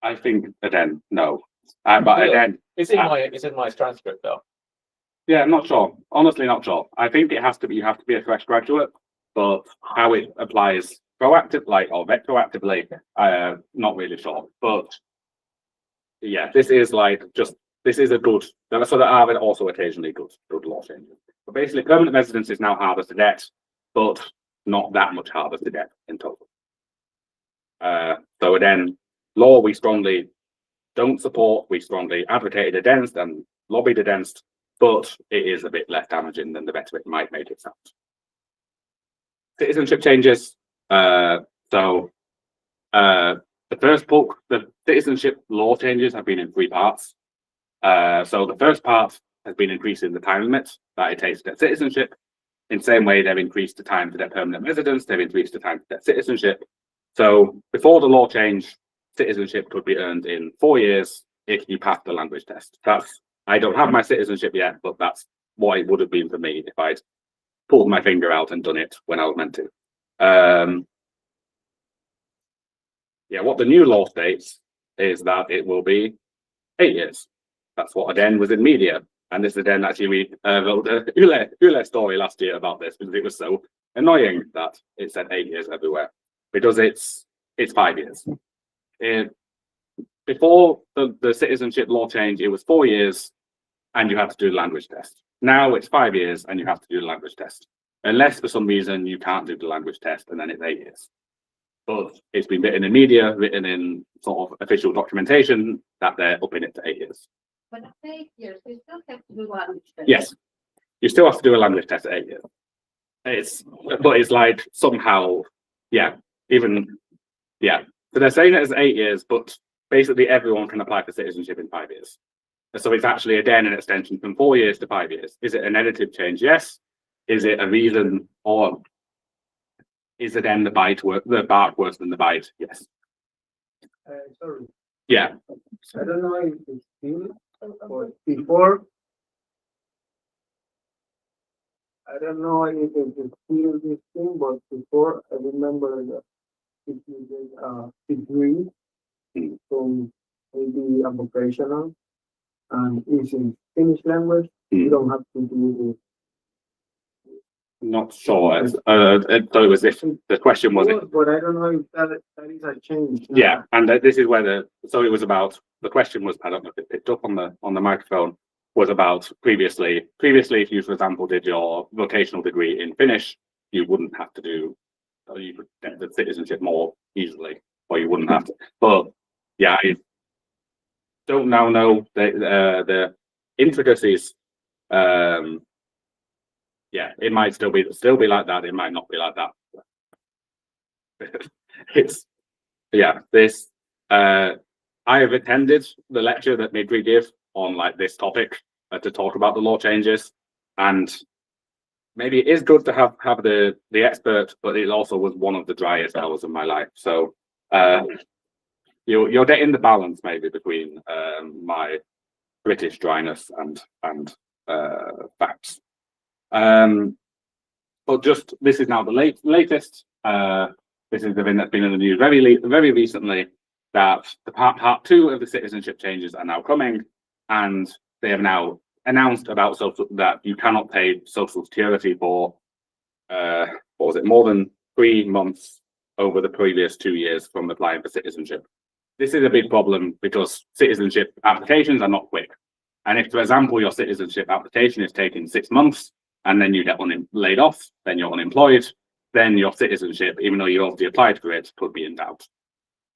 I think again, no. But Really? again, It's in my transcript though. yeah, I'm not sure. Honestly, not sure. I think you have to be a fresh graduate, but how it applies proactively or retroactively, not really sure. But yeah, this is a good. So there are also occasionally good law changes. But basically, permanent residence is now harder to get, but not that much harder to get in total. So again, law we strongly don't support. We strongly advocated against and lobbied against, but it is a bit less damaging than the rhetoric might make it sound. Citizenship changes. The first book, the citizenship law changes have been in 3 parts. So the first part has been increasing the time limit that it takes to get citizenship. In the same way, they've increased the time to get permanent residence, they've increased the time to get citizenship. So before the law change, citizenship could be earned in 4 years if you pass the language test. I don't have my citizenship yet, but that's what it would have been for me if I'd pulled my finger out and done it when I was meant to. What the new law states is that it will be 8 years. That's what again was in media. And this again actually wrote a Yle story last year about this because it was so annoying that it said 8 years everywhere. Because it's 5 years. Before the citizenship law change, it was 4 years and you had to do the language test. Now it's 5 years and you have to do the language test. Unless for some reason you can't do the language test and then it's 8 years. But it's been written in media, written in sort of official documentation that they're upping it to 8 years. But after 8 years, you still have to do language test. Yes, you still have to do a language test at 8 years. But it's like somehow, So they're saying it as 8 years, but basically everyone can apply for citizenship in 5 years. So it's actually again an extension from 4 years to 5 years. Is it a negative change? Yes. Is it a reason or Is it then the bark worse than the bite? Yes. Sorry, Yeah. I don't know if it's still, but before, I don't know if it's still this thing, but before, I remember that if you get a degree from maybe a vocational and it's in Finnish language, you don't have to do Not sure. So it was if the question was. but I don't know if that is a change. now. Yeah, and this is where so it was about the question was, I don't know if it picked up on the microphone, was about previously if you, for example, did your vocational degree in Finnish, you wouldn't have to do, or you could get the citizenship more easily, or you wouldn't have to. But yeah, I don't now know the intricacies. Yeah, it might still be like that. It might not be like that. It's this. I have attended the lecture that Midri gave on like this topic to talk about the law changes, and maybe it is good to have the expert, but it also was one of the driest hours of my life. So you're getting the balance maybe between my British dryness and facts. But just this is now the latest. This is the thing that's been in the news very recently, that the part 2 of the citizenship changes are now coming, and they have now announced about that you cannot pay social security for what was it, more than 3 months over the previous 2 years from applying for citizenship. This is a big problem because citizenship applications are not quick. And if, for example, your citizenship application is taking 6 months and then you get laid off, then you're unemployed, then your citizenship, even though you already applied for it, could be in doubt.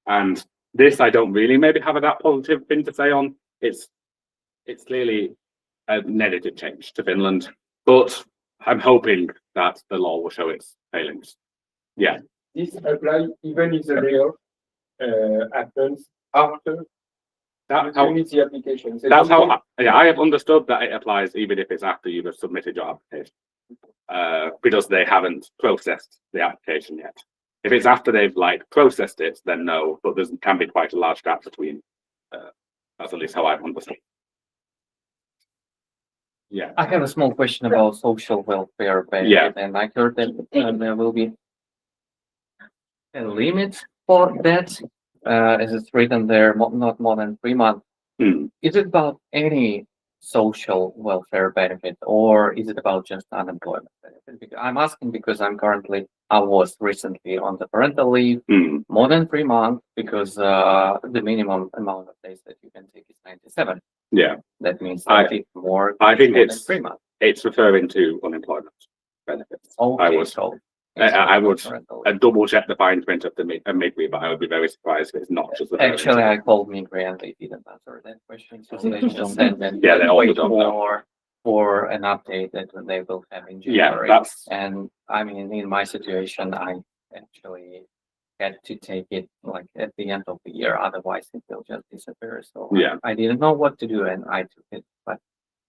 And this, I don't really maybe have that positive thing to say on. It's clearly a negative change to Finland, but I'm hoping that the law will show its failings. Yeah. This applies even if the layoff happens after the application. So That's how I have understood that it applies even if it's after you've submitted your application, because they haven't processed the application yet. If it's after they've like processed it, then no, but there can be quite a large gap between. That's at least how I've understood. Yeah. I have a small question about social welfare benefit, Yeah. and I heard that there will be a limit for that, as it's written there, not more than 3 months. Hmm. Is it about any social welfare benefit, or is it about just unemployment benefit? Because I'm asking because I was recently on the parental leave, more than 3 months, because the minimum amount of days that you can take is 97. Yeah. That means I think think more than 3 months. It's referring to unemployment benefits. Okay, I would double check the fine print of the Midway, but I would be very surprised if it's not just. Actually, I called Midway and they didn't answer that question, so they just said that Yeah, they also wait don't know. for an update that they will have in Yeah, January. that's And I mean, in my situation, I actually had to take it like at the end of the year, otherwise it will just disappear. So Yeah. I didn't know what to do, and I took it, but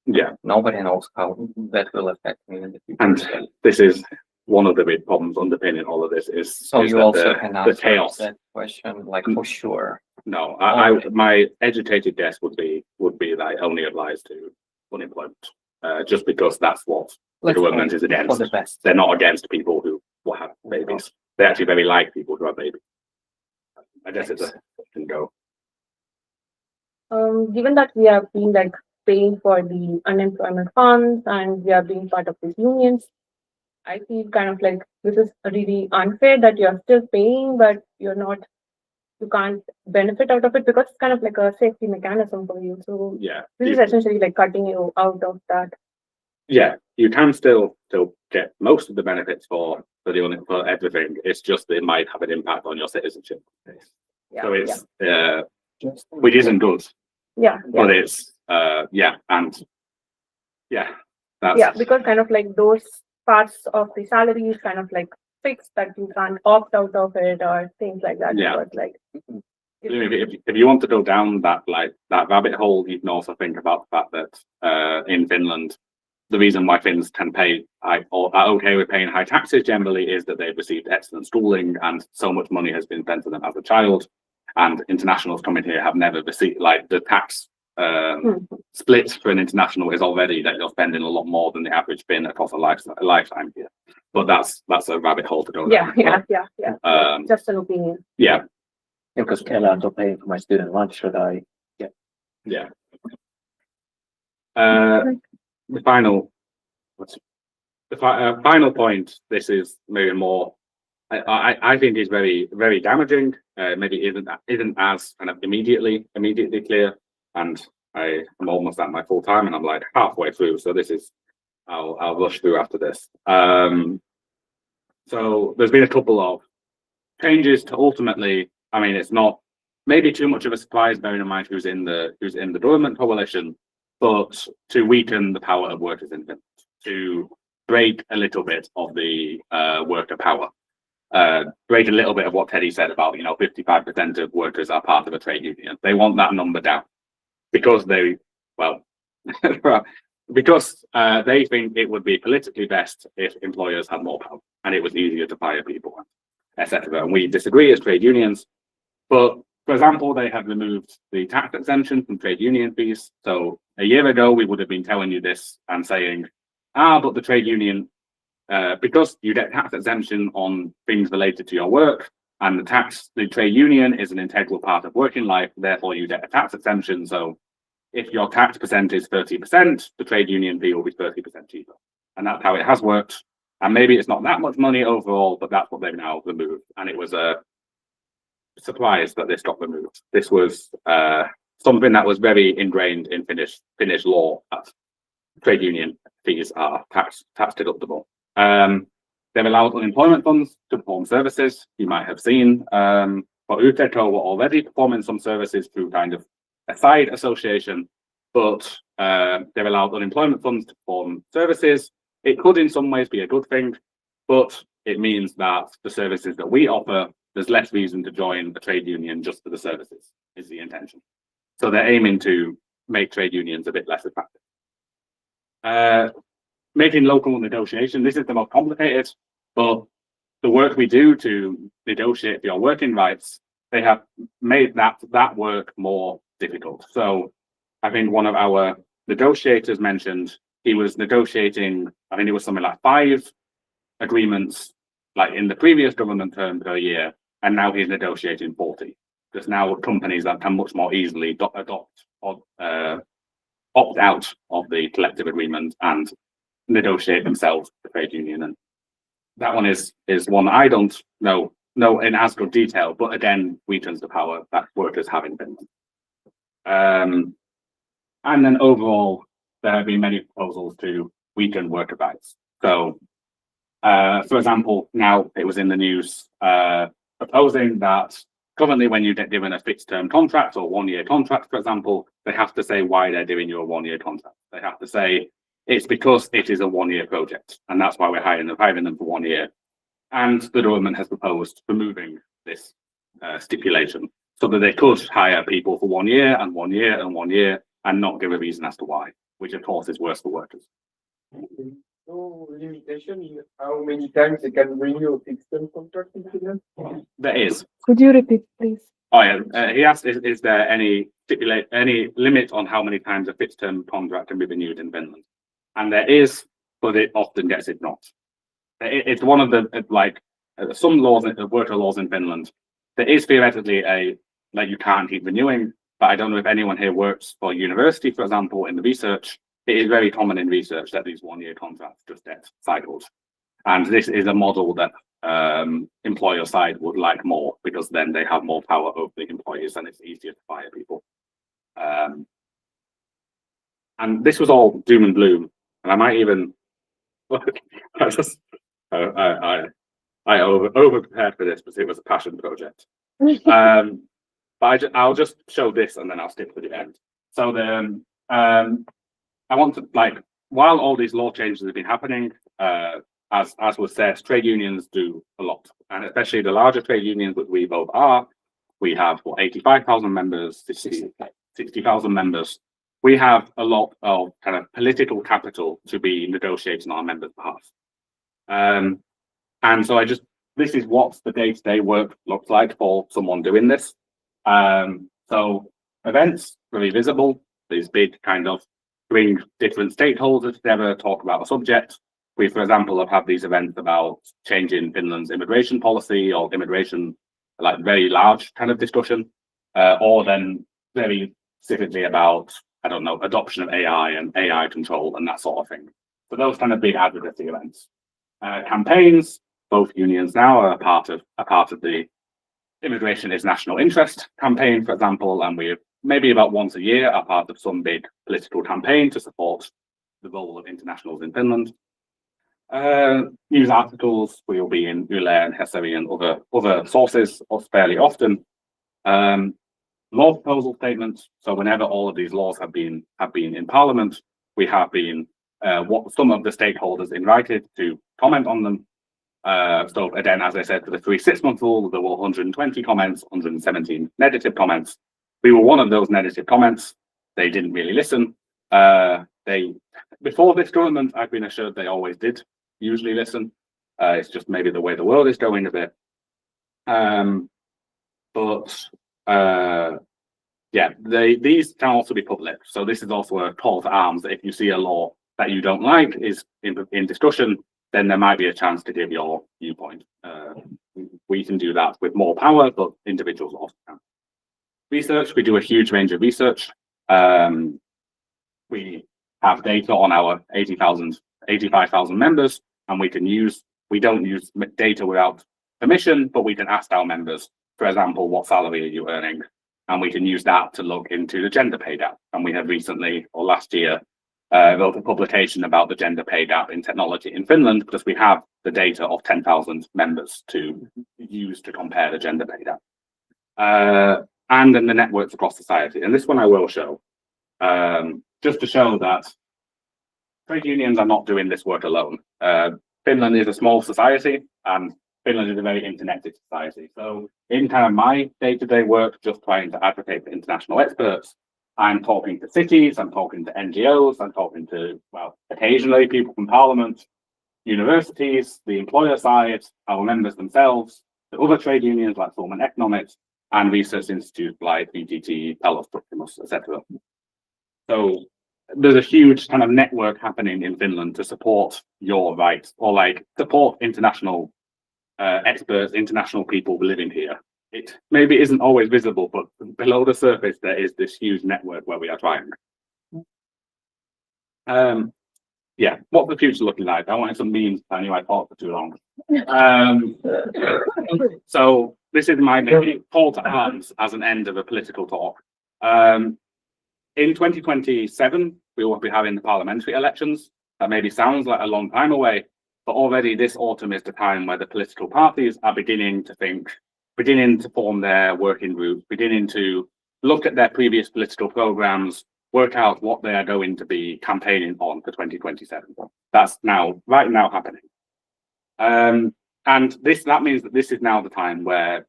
yeah. nobody knows how that will affect me in the future. And this is one of the big problems underpinning all of this is So is you that also the can answer chaos. that question, like for sure. No, Okay. my educated guess would be that it only applies to unemployment, just because that's what the Let's government hope is against. for the best. They're not against people who will have babies. They actually very like people who have babies. I guess it's a can go. Given that we have been like paying for the unemployment funds and we are being part of these unions, I feel kind of like this is really unfair that you're still paying, but you can't benefit out of it because it's kind of like a safety mechanism for you. So Yeah. this is essentially like cutting you out of that. Yeah, you can still get most of the benefits for everything. It's just that it might have an impact on your citizenship. Yeah, So it's which isn't good, yeah, but it's and that's because kind of like those parts of the salary is kind of like fixed that you can't opt out of it or things like that. Yeah. But like if you want to go down that rabbit hole, you can also think about the fact that in Finland the reason why Finns can pay high, or are okay with paying high taxes generally is that they've received excellent schooling and so much money has been spent on them as a child. And internationals coming here have never received, like, the tax split for an international is already that you're spending a lot more than the average Finn across a lifetime here. But that's a rabbit hole to go down. Yeah. Just an opinion. Yeah. Because Kela to pay for my student lunch, should I? Yeah. The final point. This is maybe more. I think is very, very damaging. Maybe isn't as kind of immediately clear. And I am almost at my full time, and I'm like halfway through. So this is I'll rush through after this. So there's been a couple of changes to ultimately. I mean, it's not maybe too much of a surprise, bearing in mind who's in the government coalition, but to weaken the power of workers in Finland, to break a little bit of the worker power, break a little bit of what Teddy said about 55% of workers are part of a trade union. They want that number down because they think it would be politically best if employers had more power and it was easier to fire people, etc. And we disagree as trade unions, but for example, they have removed the tax exemption from trade union fees. So a year ago, we would have been telling you this and saying, but the trade union, because you get tax exemption on things related to your work, and the trade union is an integral part of working life, therefore you get a tax exemption. So if your tax percent is 30%, the trade union fee will be 30% cheaper. And that's how it has worked. And maybe it's not that much money overall, but that's what they've now removed. And it was a surprise that this got removed. This was something that was very ingrained in Finnish law, that trade union fees are tax deductible. They've allowed unemployment funds to perform services. You might have seen, for UTECO were already performing some services through kind of a side association, but they've allowed unemployment funds to perform services. It could in some ways be a good thing, but it means that the services that we offer, there's less reason to join a trade union just for the services, is the intention. So they're aiming to make trade unions a bit less attractive. Making local negotiation, this is the most complicated, but the work we do to negotiate for your working rights, they have made that work more difficult. So I think one of our negotiators mentioned he was negotiating, I think it was something like 5 agreements, like in the previous government term per year, and now he's negotiating 40. There's now companies that can much more easily adopt or opt out of the collective agreement and negotiate themselves the trade union. And that one is one I don't know in as good detail, but again weakens the power that workers have in Finland. And then overall, there have been many proposals to weaken worker rights. So, for example, now it was in the news proposing that currently when you get given a fixed term contract or 1-year contract, for example, they have to say why they're giving you a 1-year contract. They have to say it's because it is a 1-year project, and that's why we're hiring them for 1 year. And the government has proposed removing this stipulation so that they could hire people for 1 year and 1 year and 1 year and not give a reason as to why, which of course is worse for workers. No limitation in how many times they can renew a fixed term contract in Finland? There is. Could you repeat, please? Oh yeah, he asked, is there any limit on how many times a fixed term contract can be renewed in Finland? And there is, but it often gets ignored. It's one of the, some laws, worker laws in Finland, there is theoretically you can't keep renewing, but I don't know if anyone here works for university, for example, in the research. It is very common in research that these 1-year contracts just get cycled. And this is a model that employer side would like more, because then they have more power over the employees and it's easier to fire people. And this was all doom and gloom. And I might even, I over prepared for this because it was a passion project. But I'll just show this and then I'll skip to the end. So I want to, while all these law changes have been happening, as was said, trade unions do a lot, and especially the larger trade unions, which we both are. We have 85,000 members, 60,000 members. we have a lot of kind of political capital to be negotiating on our members' behalf. And so this is what the day-to-day work looks like for someone doing this. So events, very visible, these big kind of bring different stakeholders together, talk about a subject. We, for example, have had these events about changing Finland's immigration policy or immigration, like very large kind of discussion, or then very specifically about, I don't know, adoption of AI and AI control and that sort of thing. So those kind of big advocacy events. Campaigns, both unions now are a part of the Immigration is National Interest campaign, for example, and we maybe about once a year are part of some big political campaign to support the role of internationals in Finland. News articles, we will be in Yle and Hesari and other sources fairly often. Law proposal statements. So whenever all of these laws have been in Parliament, we have been some of the stakeholders invited to comment on them. So again, as I said, for the 3 6-month rule, there were 120 comments, 117 negative comments. We were one of those negative comments. They didn't really listen. Before this government, I've been assured they always did usually listen. It's just maybe the way the world is going a bit. Yeah, these can also be public. So this is also a call to arms that if you see a law that you don't like is in discussion, then there might be a chance to give your viewpoint. We can do that with more power, but individuals also can. Research, we do a huge range of research. We have data on our 85,000 members, and we don't use data without permission, but we can ask our members, for example, what salary are you earning? And we can use that to look into the gender pay gap. And we have recently, or last year, wrote a publication about the gender pay gap in technology in Finland, because we have the data of 10,000 members to use to compare the gender pay gap. And then the networks across society. And this one I will show, just to show that trade unions are not doing this work alone. Finland is a small society, and Finland is a very interconnected society. So in kind of my day-to-day work, just trying to advocate for international experts, I'm talking to cities, I'm talking to NGOs, I'm talking to, well, occasionally people from Parliament, universities, the employer side, our members themselves, the other trade unions like Suomen Ekonomit, and research institutes like VTT, Pellos, etc. So there's a huge kind of network happening in Finland to support your rights, or like support international experts, international people living here. It maybe isn't always visible, but below the surface there is this huge network where we are trying. Yeah, what's the future looking like? I wanted some memes. I knew I talked for too long. So this is my maybe call to arms as an end of a political talk. In 2027, we will be having the parliamentary elections. That maybe sounds like a long time away, but already this autumn is the time where the political parties are beginning to form their working groups, beginning to look at their previous political programs, work out what they are going to be campaigning on for 2027. That's right now happening. And that means that this is now the time where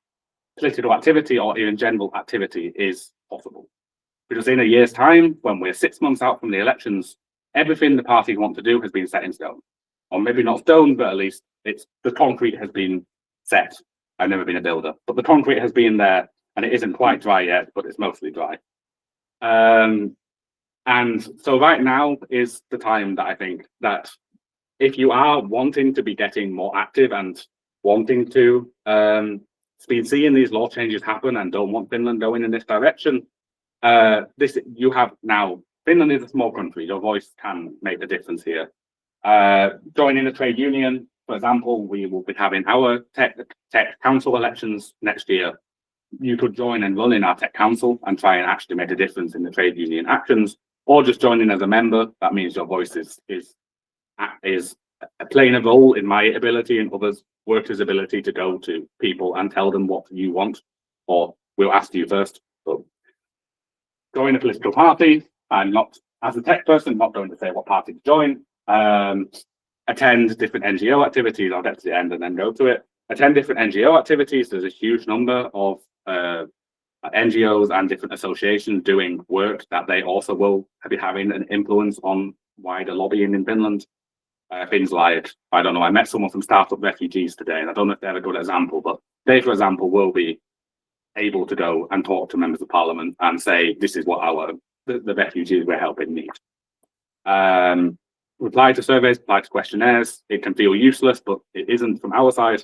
political activity or even general activity is possible. Because in a year's time, when we're 6 months out from the elections, everything the parties want to do has been set in stone. Or maybe not stone, but at least the concrete has been set. I've never been a builder, but the concrete has been there, and it isn't quite dry yet, but it's mostly dry. And so right now is the time that I think that if you are wanting to be getting more active and wanting to be seeing these law changes happen and don't want Finland going in this direction, you have now, Finland is a small country, your voice can make a difference here. Joining a trade union, for example, we will be having our tech council elections next year. You could join and run in our tech council and try and actually make a difference in the trade union actions, or just joining as a member. That means your voice is playing a role in my ability and others' workers' ability to go to people and tell them what you want, or we'll ask you first. But join a political party. I'm not, as a tech person, not going to say what party to join. Attend different NGO activities. I'll get to the end and then go to it. Attend different NGO activities. There's a huge number of NGOs and different associations doing work that they also will be having an influence on wider lobbying in Finland. Things like, I don't know, I met someone from Startup Refugees today, and I don't know if they're a good example, but they, for example, will be able to go and talk to members of parliament and say, this is what the refugees we're helping need. Reply to surveys, reply to questionnaires. It can feel useless, but it isn't from our side.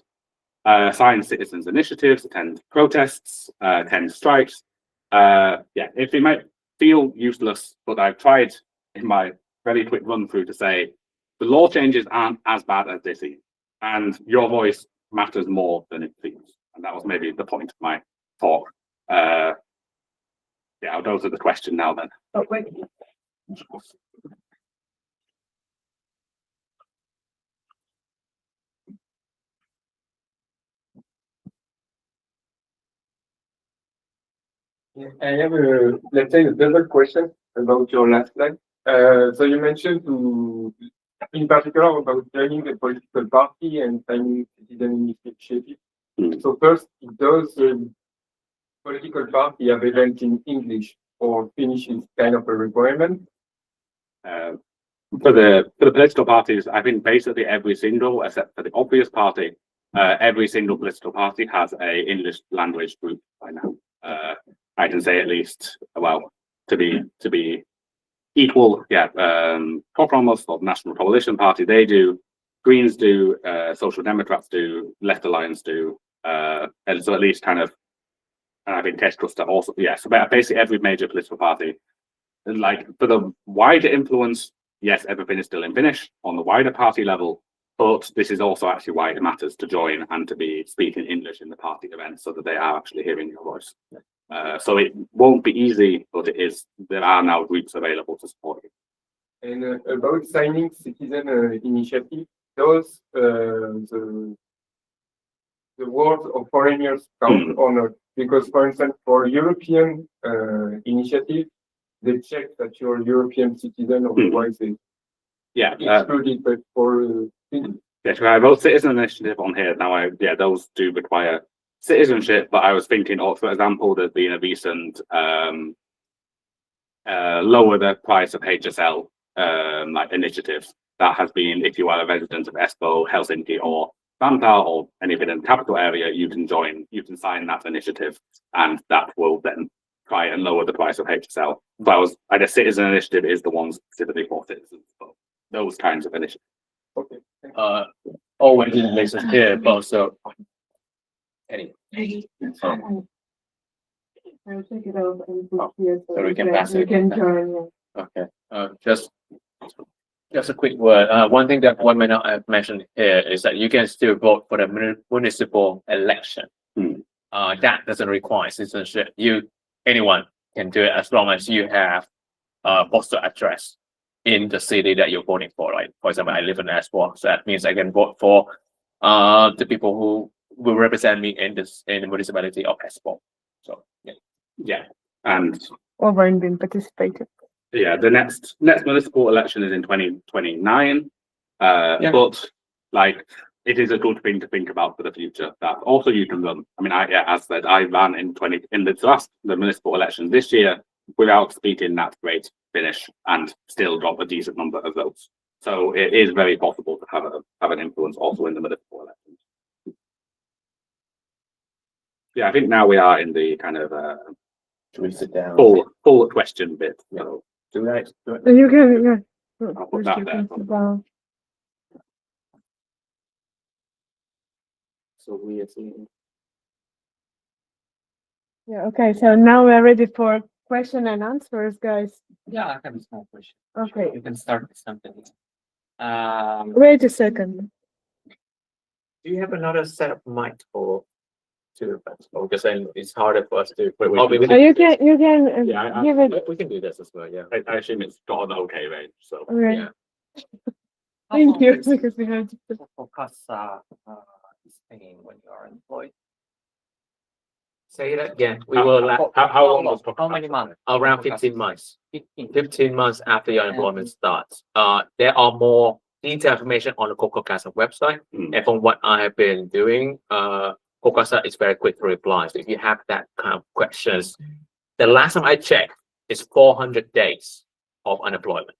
Sign citizens' initiatives, attend protests, attend strikes. If it might feel useless, but I've tried in my very quick run through to say the law changes aren't as bad as they seem, and your voice matters more than it seems. And that was maybe the point of my talk. I'll go to the question now then. Oh, wait. I have a, let's say, a double question about your last slide. So you mentioned in particular about joining a political party and signing citizen initiative. So first, does the political party have events in English or Finnish is kind of a requirement? For the political parties, I think basically every single, except for the obvious party, every single political party has a English language group by now. I can say at least, well, to be equal, KOKO or National Coalition Party, they do, Greens do, Social Democrats do, Left Alliance do, and so at least kind of, and I think Keskusta also, so basically every major political party. And like for the wider influence, yes, everything is still in Finnish on the wider party level, but this is also actually why it matters to join and to be speaking English in the party events so that they are actually hearing your voice. So it won't be easy, but it is. There are now groups available to support you. And about signing citizen initiative, does the words of foreigners count or not? Because, for instance, for European initiative, they check that you're a European citizen, otherwise they exclude it. But for so I wrote citizen initiative on here. Now, those do require citizenship, but I was thinking, for example, there's been a recent lower the price of HSL like initiatives that has been, if you are a resident of Espoo, Helsinki, or Vantaa, or anything in the capital area, you can sign that initiative, and that will then try and lower the price of HSL. So I guess citizen initiative is the one specifically for citizens, but those kinds of initiatives. Okay. Owain didn't listen here, but also any. I'll check it out and put here so we can pass you it. can join. Okay. Just a quick word. One thing that one may not have mentioned here is that you can still vote for the municipal election. That doesn't require citizenship. Anyone can do it as long as you have a postal address in the city that you're voting for. Right? For example, I live in Espoo, so that means I can vote for the people who will represent me in the municipality of Espoo. So and Owain didn't participate. the next municipal election is in 2029. But like it is a good thing to think about for the future that also you can run. I mean, as said, I ran in the municipal elections this year without speaking that great Finnish and still got a decent number of votes. So it is very possible to have an influence also in the municipal elections. I think now we are in the kind of should we sit down? full question bit. So Do it. You can, I'll put that there. So we are seeing. Okay, so now we're ready for question and answers, guys. Yeah, I have a small question. Okay, You can start with something. wait a second. Do you have another set of mic for two of us? Because then it's harder for us to. You can give it. We can do this as well. Yeah. I assume it's got an okay range. So Okay. Yeah. Thank you, because we had to. Focus is paying when you are employed. Say that again. We will how long was How many months? around 15 months. 15. 15 months after your employment starts. There are more detailed information on the KOKO website. And from what I have been doing, Kokasa is very quick to reply. So if you have that kind of questions, the last time I checked is 400 days of unemployment.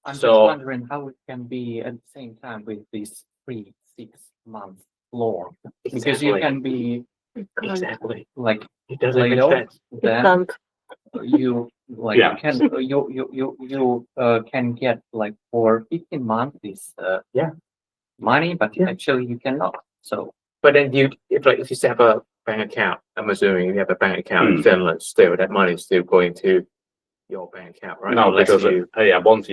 I'm just So- wondering how it can be at the same time with this 3-6 month law. Because you can be Exactly. like It doesn't laid make off, sense. then Can't. you like Yeah. you can get like for 15 months this Yeah. money, but Yeah. actually you cannot. So But then if you have a bank account, I'm assuming you have a bank account in Finland, still that money is still going to your bank account, right? No, Unless because you, once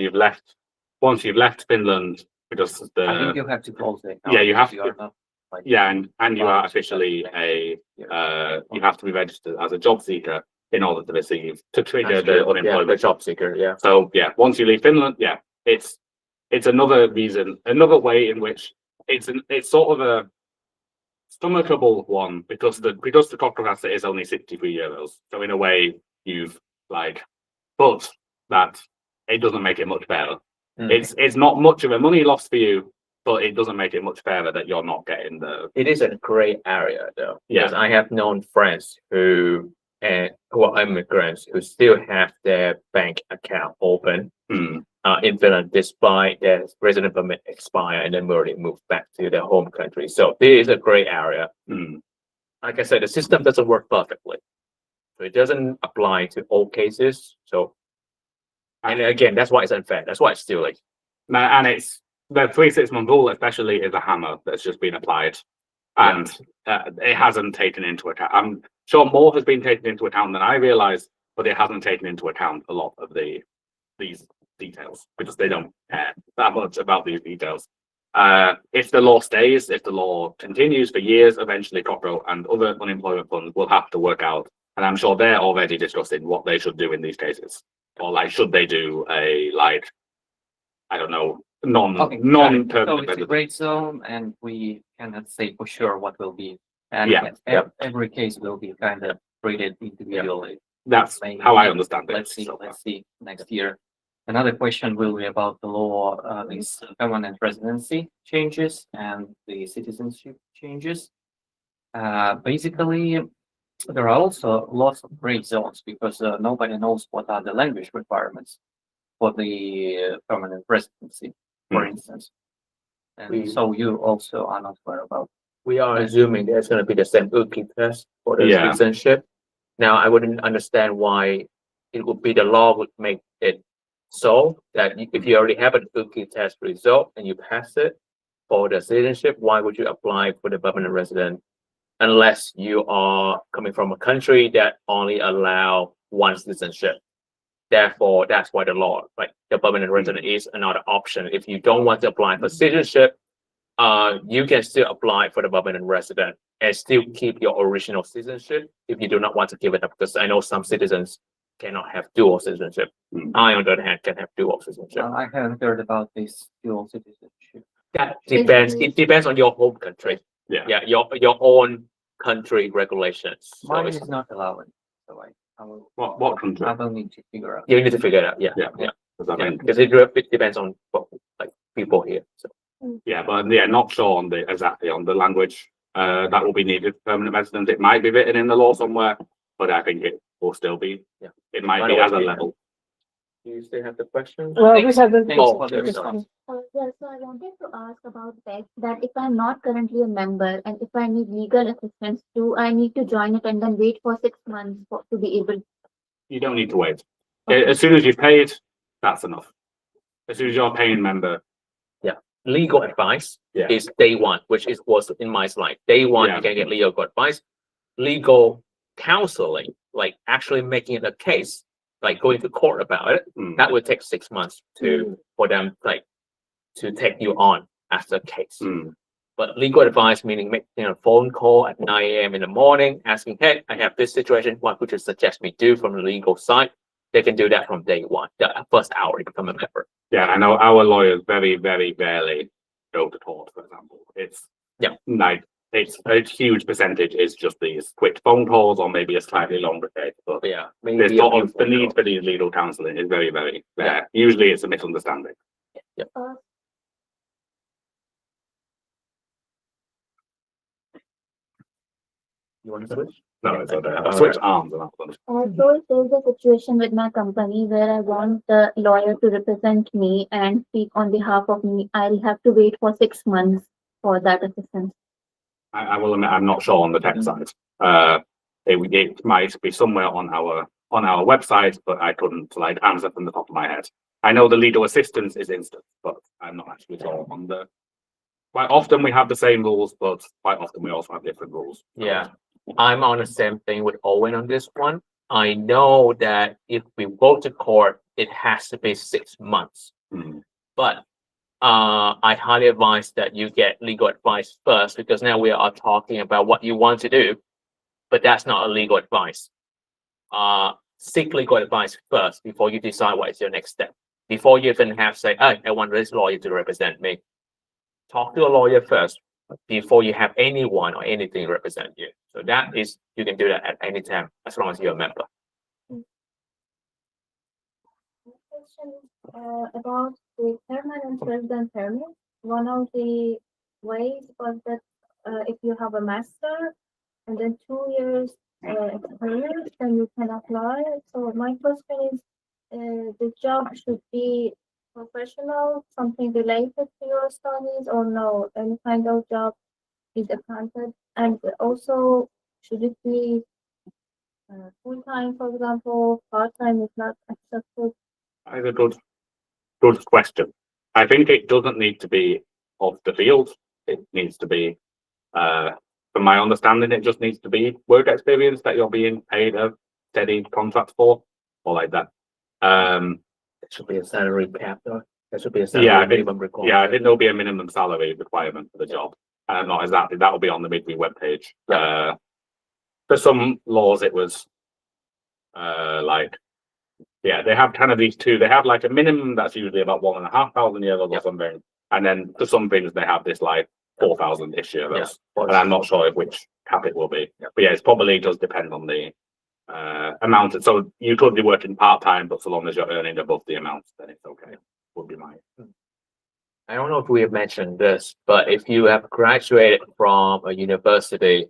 you've left Finland, because I think the you have to close the account. Yeah, you have if are not, like, and you are Right. officially Yeah. you have to be registered as a job seeker in order to trigger that's the true. Yeah, unemployment. the job seeker, yeah. So yeah, once you leave Finland, yeah, it's another reason, another way in which it's sort of a stomachable one because the KOKO is only 63 euros. So in a way, you've but that it doesn't make it much better. It's not much of a money loss for you, but it doesn't make it much fairer that you're not getting the. It is a gray area though, Yeah. because I have known friends who are immigrants who still have their bank account open in Finland despite their resident permit expire and then already moved back to their home country. So there is a gray area. Like I said, the system doesn't work perfectly. So it doesn't apply to all cases. So, and again, that's why it's unfair. That's why it's still like, And it's the 3-6 month rule, especially, is a hammer that's just been applied, and it hasn't taken into account. I'm sure more has been taken into account than I realized, but it hasn't taken into account a lot of these details because they don't care that much about these details. If the law stays, if the law continues for years, eventually KOKO and other unemployment funds will have to work out, and I'm sure they're already discussing what they should do in these cases, or should they do a I don't know, non-permanent. So it's a great zone, and we cannot say for sure what will be. And every case will be kind of treated individually. That's Maybe. how I understand it. Let's see next year. Another question will be about the law, these permanent residency changes and the citizenship changes. Basically, there are also lots of gray zones because nobody knows what are the language requirements for the permanent residency, for instance. And so you also are not aware about. we are assuming there's going to be the same UKI test for the Yeah. citizenship. Now, I wouldn't understand why it would be the law would make it so that if you already have an UKI test result and you pass it for the citizenship, why would you apply for the permanent resident unless you are coming from a country that only allow one citizenship? Therefore, that's why the law, like the permanent resident, is another option. If you don't want to apply for citizenship, you can still apply for the permanent resident and still keep your original citizenship if you do not want to give it up. Because I know some citizens cannot have dual citizenship. I, on the other hand, can have dual citizenship. I haven't heard about this dual citizenship. That depends. It depends on your home country. Yeah. Your own country regulations. So Mine it's- is not allowing, so I will. What country? I will need to figure out. you need to figure it out. Yeah, Yeah. yeah, Because I yeah. mean, Because it depends on people here. So. yeah, but not sure on exactly on the language that will be needed for permanent residents. It might be written in the law somewhere, but I think it will still be. Yeah. It might Might be as always a be. level. Do you still have the question? Well, we haven't. Thanks Oh, for the there we response. Yeah, so I wanted to ask about that, that if I'm not currently a member and if I need legal assistance, do I need to join it and then wait for 6 months to be able? You don't need to wait. Okay. As soon as you've paid, that's enough. As soon as you're a paying member, Legal advice Yeah. is day one, which was in my slide. Day one, Yeah. you can get legal advice. Legal counseling, like actually making it a case, like going to court about it, that would take 6 months for them to take you on as a case. But legal advice meaning making a phone call at 9 a.m. in the morning, asking, hey, I have this situation. What would you suggest me do from the legal side? They can do that from day one, the first hour to become a member. yeah, I know our lawyers very, very rarely go to court, for example. It's it's a huge percentage is just these quick phone calls or maybe a slightly longer case. But Yeah, there's sort of the need for these legal counselling is very, very rare. Usually it's a misunderstanding. You want to switch? No, it's okay. Alright. Switch arms and that one. Also, if there's a situation with my company where I want the lawyer to represent me and speak on behalf of me, I'll have to wait for 6 months for that assistance. I will admit I'm not sure on the tech side. It might be somewhere on our website, but I couldn't like answer from the top of my head. I know the legal assistance is instant, but I'm not actually sure on the. Quite often we have the same rules, but quite often we also have different rules. Yeah, I'm on the same thing with Owen on this one. I know that if we go to court, it has to be 6 months. Hmm. But I highly advise that you get legal advice first, because now we are talking about what you want to do, but that's not a legal advice. Seek legal advice first before you decide what is your next step. Before you even have say, oh, I want this lawyer to represent me. Talk to a lawyer first before you have anyone or anything represent you. So that is, you can do that at any time as long as you're a member. Question about the permanent resident permit. One of the ways was that if you have a master and then 2 years experience, then you can apply. So my question is, the job should be professional, something related to your studies, or no? Any kind of job is accounted, and also should it be full time, for example, part time is not accepted? That's a good question. I think it doesn't need to be of the field. It needs to be, from my understanding, it just needs to be work experience that you're being paid a steady contract for, or like that. It should be a salary cap though. There should be a salary Yeah, minimum requirement. Yeah, I think there'll be a minimum salary requirement for the job. Not exactly. That will be on the Midway webpage. For some laws, it was they have kind of these two. They have like a minimum that's usually about 1,500 euros or something, and then for some things they have this like 4,000-ish euros. And I'm not sure which cap it will be. But yeah, it probably does depend on the amount. So you could be working part time, but so long as you're earning above the amount, then it's okay. Would be my. I don't know if we have mentioned this, but if you have graduated from a university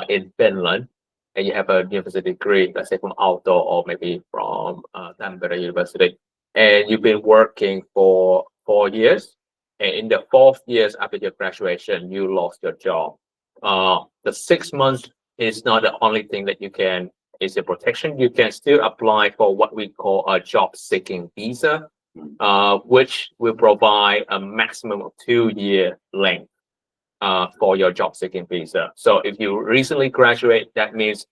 in Finland and you have a university degree, let's say from Aalto or maybe from Tampere University, and you've been working for 4 years, and in the 4th years after your graduation, you lost your job. The 6 months is not the only thing that you can, is a protection. You can still apply for what we call a job seeking visa, which will provide a maximum of 2-year length for your job seeking visa. So if you recently graduate, that means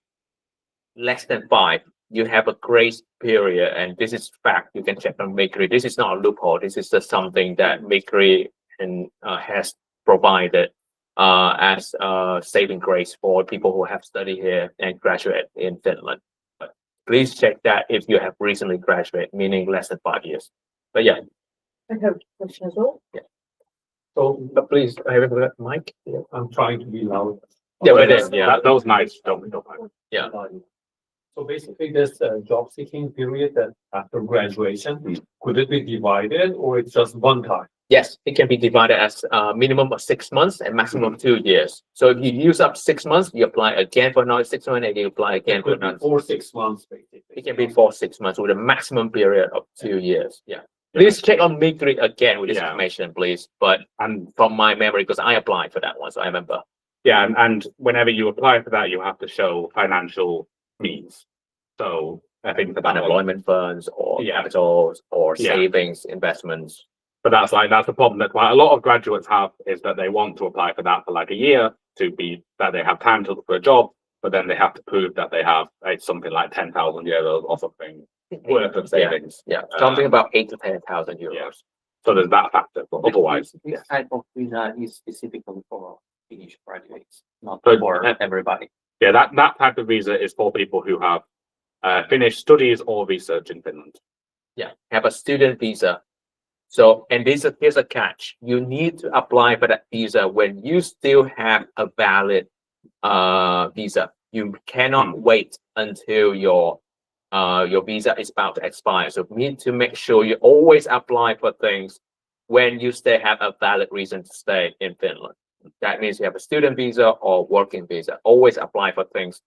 less than 5. You have a grace period, and this is fact. You can check on Bakery. This is not a loophole. This is just something that Bakery has provided as saving grace for people who have studied here and graduate in Finland. But please check that if you have recently graduated, meaning less than 5 years. But yeah. I have a question as well. Yeah. So, but please, I have a mic. Yeah. I'm trying to be loud. Yeah, but then, yeah. Those nights don't mind. Yeah. So basically, this job seeking period that after graduation, could it be divided or it's just one time? Yes, it can be divided as a minimum of 6 months and maximum 2 years. So if you use up 6 months, you apply again for another 6 months, and you apply again for another 6 months, basically. It can be for 6 months with a maximum period of 2 years. Yeah. Please check on Migri again with this information, please. But from my memory, because I applied for that one, so I remember. Yeah, and whenever you apply for that, you have to show financial means. So I think for that unemployment funds or capitals or savings, investments. But that's the problem that quite a lot of graduates have, is that they want to apply for that for like a year that they have time to look for a job, but then they have to prove that they have something like 10,000 euros or something worth of savings. Yeah, something about 8,000 to 10,000 euros. Yeah. So there's that factor, but otherwise, this type of visa is specifically for Finnish graduates, not for everybody. Yeah, that type of visa is for people who have finished studies or research in Finland. Yeah, have a student visa. So, and here's a catch. You need to apply for that visa when you still have a valid visa. You cannot wait until your visa is about to expire. So you need to make sure you always apply for things when you still have a valid reason to stay in Finland. That means you have a student visa or working visa. Always apply for things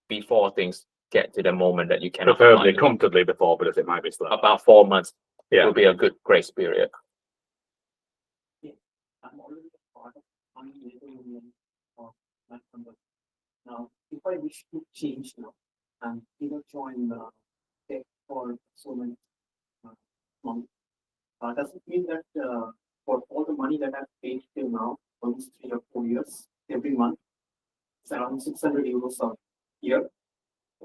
before things get to the moment that you cannot Preferably apply. comfortably before, but it might be slow. About 4 months Yeah. will be a good grace period. I'm already a part of one labor union or that number. Now, if I wish to change now and either join the tech or so many months, does it mean that for all the money that I've paid till now, for these 3 or 4 years, every month, it's around 600 euros a year.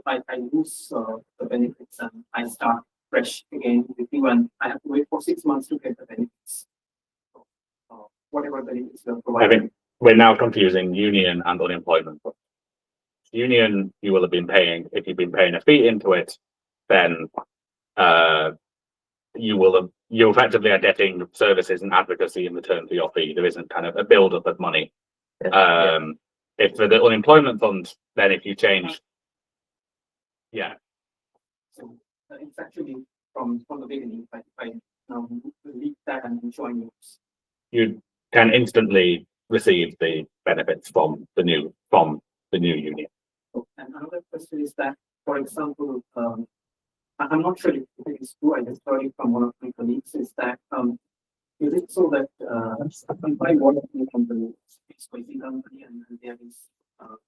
I lose the benefits and I start fresh again with you, and I have to wait for 6 months to get the benefits. So, whatever benefits you're I providing. think we're now confusing union and unemployment. Union, you will have been paying, if you've been paying a fee into it, then you effectively are getting services and advocacy in return for your fee. There isn't kind of a build-up of money. If for the unemployment fund, then if you change, So it's actually from the beginning, if I now leave that and join yours. you can instantly receive the benefits from the new union. And another question is that, for example, I'm not sure if it is true. I just heard it from one of my colleagues. Is that is it so that if I work in a company, it's a company, and there is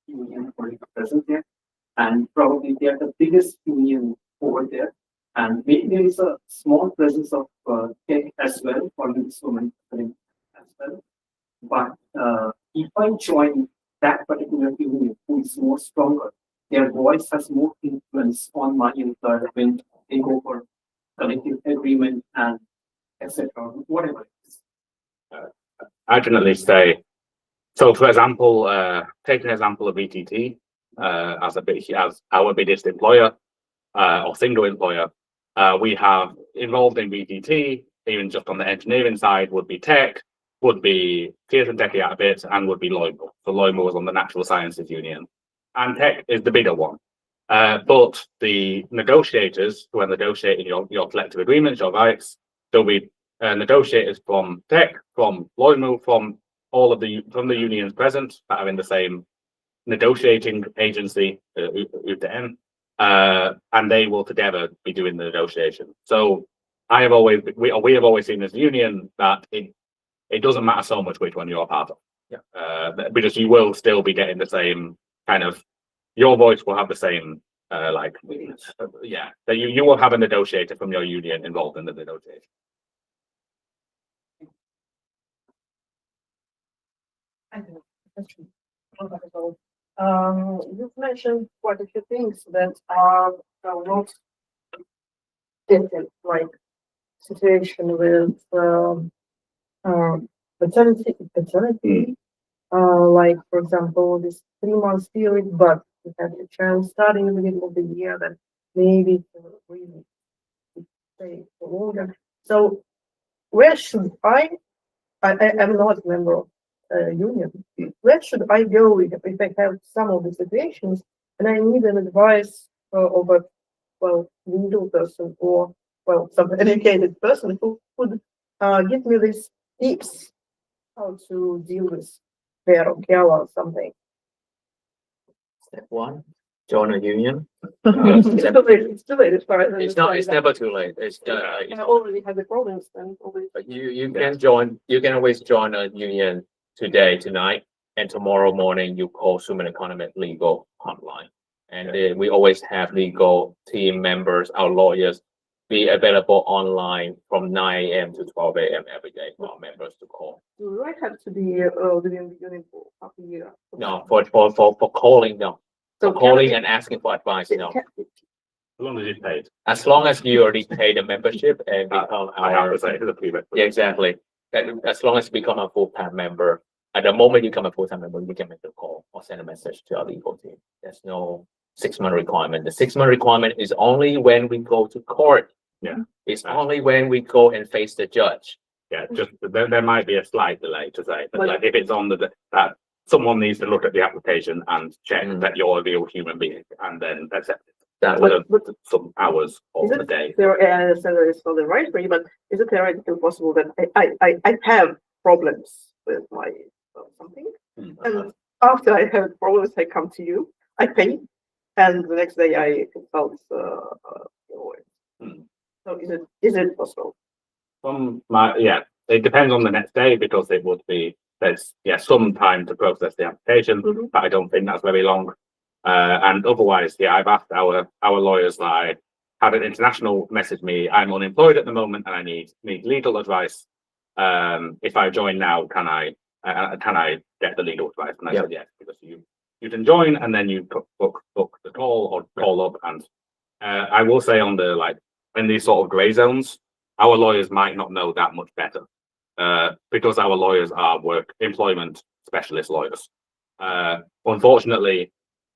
union already present there, and probably they are the biggest union over there, and maybe there is a small presence of tech as well, or this woman as well. But if I join that particular union who is more stronger, their voice has more influence on my employer when they go for collective agreement and etc. Whatever it is. I can at least say, so for example, take an example of VTT as our biggest employer or single employer. We have involved in VTT, even just on the engineering side, would be tech, would be Tears and Techie out a bit, and would be Loimo. So Loimo was on the Natural Sciences Union. And tech is the bigger one. But the negotiators who are negotiating your collective agreements, your rights, there'll be negotiators from tech, from Loimo, from the unions present that are in the same negotiating agency, UTM, and they will together be doing the negotiation. So we have always seen as a union that it doesn't matter so much which one you're a part of. Because you will still be getting the same kind of, your voice will have the same that you will have a negotiator from your union involved in the negotiation. I have a question. You've mentioned quite a few things that are not different, like situation with paternity, like for example, this 3 months period, but you have your child starting in the middle of the year, then maybe really stay for longer. So where should I am not a member of a union. Where should I go if I have some of the situations and I need an advice of a legal person or some educated person who could give me these tips how to deal with their or something. Step 1, join a union. It's too late as far as I It's understand. never too late. I already have the problems then. But you can always join a union today, tonight, and tomorrow morning you call Suomen Ekonomit legal hotline. And we always have legal team members, our lawyers, be available online from 9 a.m. to 12 a.m. every day for our members to call. Do I have to be within the union for half a year? No, for calling them. So For calling and asking for advice, no. As long as you paid. As long as you already pay the membership and become I have our, to say, it's a private. yeah, exactly. As long as you become a full-time member, at the moment you become a full-time member, you can make a call or send a message to our legal team. There's no 6-month requirement. The 6-month requirement is only when we go to court. Yeah. It's only when we go and face the judge. Yeah, just there might be a slight delay to say, but like if it's on that someone needs to look at the application and check that you're a real human being and then accept it. That With some hours of the day. I understand that it's not the right way, but is it theoretically possible that I have problems with my something. And after I have problems, I come to you, I pay, and the next day I consult lawyer. So is it possible? It depends on the next day because it would be there's some time to process the application, but I don't think that's very long. And otherwise, I've asked our lawyers that I had an international message me. I'm unemployed at the moment and I need legal advice. If I join now, can I get the legal advice? And I said yes, because you can join and then you book the call or call up. And I will say on the in these sort of grey zones, our lawyers might not know that much better because our lawyers are employment specialist lawyers. Unfortunately,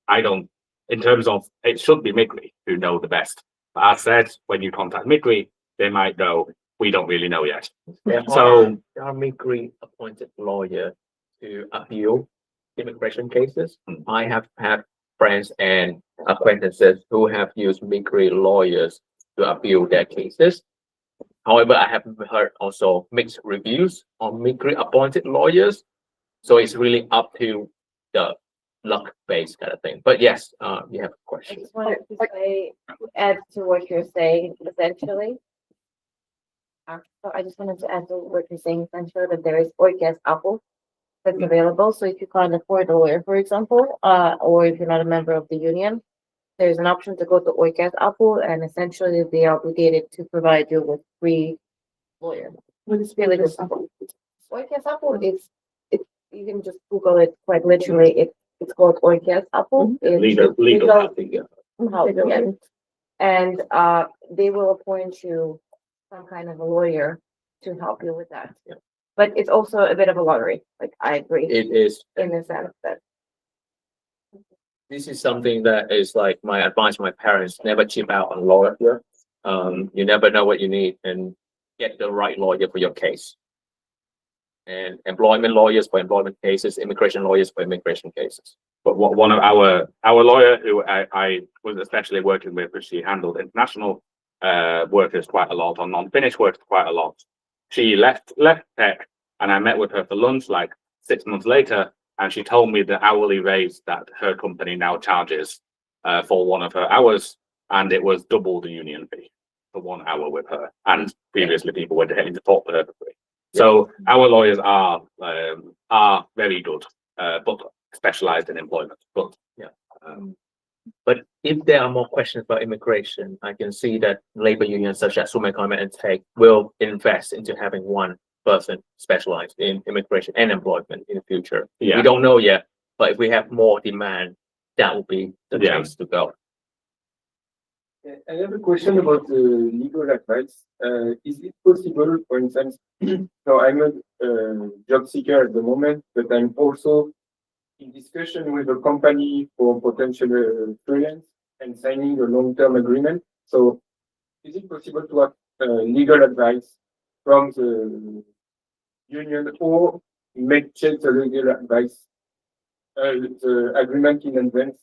I don't. In terms of it should be MIGRI who know the best. But as said, when you contact MIGRI, they might go, we don't really know yet. There So are MIGRI appointed lawyer to appeal immigration cases. I have had friends and acquaintances who have used MIGRI lawyers to appeal their cases. However, I have heard also mixed reviews on MIGRI appointed lawyers. So it's really up to the luck-based kind of thing. But yes, you have a I question. just wanted to say, add to what you're saying, essentially. So I just wanted to add to what you're saying, essentially, that there is Oikeus Apple that's available. So if you can't afford a lawyer, for example, or if you're not a member of the union, there's an option to go to Oikeus Apple, and essentially they are obligated to provide you with free lawyer. It's really good. Oikeus Apple, you can just Google it quite literally. It's called Oikeus Apple. It's legal help, yeah. And they will appoint you some kind of a lawyer to help you with that. Yeah. But it's also a bit of a lottery. Like I agree It is. in the sense that This is something that is like my advice to my parents: never cheap out on lawyer here. You never know what you need, and get the right lawyer for your case. And employment lawyers for employment cases, immigration lawyers for immigration cases. But one of our lawyer who I was especially working with, because she handled international workers quite a lot, or non-Finnish workers quite a lot. She left tech, and I met with her for lunch like 6 months later, and she told me the hourly rate that her company now charges for one of her hours, and it was double the union fee for 1 hour with her. And previously, people were getting to talk to her for free. So our lawyers are very good, but specialized in employment. But if there are more questions about immigration, I can see that labor unions such as Suomen Ekonomit and Tech will invest into having one person specialized in immigration and employment in the future. Yeah. We don't know yet, but if we have more demand, that will be the place to go. I have a question about the legal advice. Is it possible, for instance, so I'm a job seeker at the moment, but I'm also in discussion with a company for potential freelance and signing a long-term agreement. So is it possible to have legal advice from the union or check the legal advice, the agreement in advance?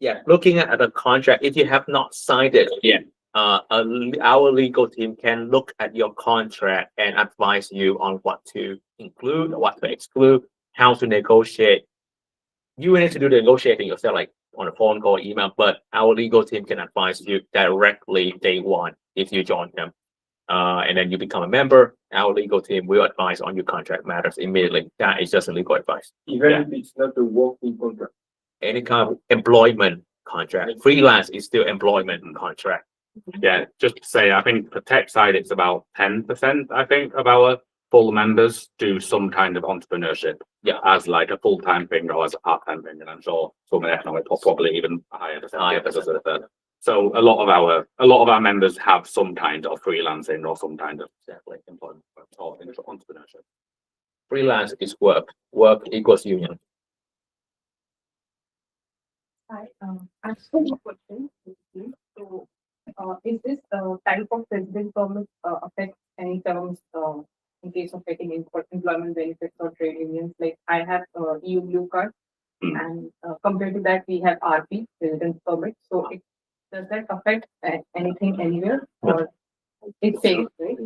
Yeah, looking at the contract, if you have not signed it yet, our legal team can look at your contract and advise you on what to include, what to exclude, how to negotiate. You need to do the negotiating yourself, like on a phone call, email, but our legal team can advise you directly day one if you join them. And then you become a member, our legal team will advise on your contract matters immediately. That is just a legal advice. Even if it's not a working contract. Any kind of employment contract. Freelance is still employment contract. Yeah, just to say, I think for tech side, it's about 10%, I think, of our full members do some kind of entrepreneurship. Yeah. As like a full-time thing or as a part-time thing. And I'm sure Suomen Ekonomit probably even higher percentage. So a lot of our members have some kind of freelancing or some kind of employment or entrepreneurship. Freelance is work. Work equals union. Hi, I have a question. So, is this type of resident permit affect any terms in case of getting employment benefits or trade unions? Like I have EU blue card, and compared to that, we have RP residence permit. So, does that affect anything anywhere, or it's safe, right?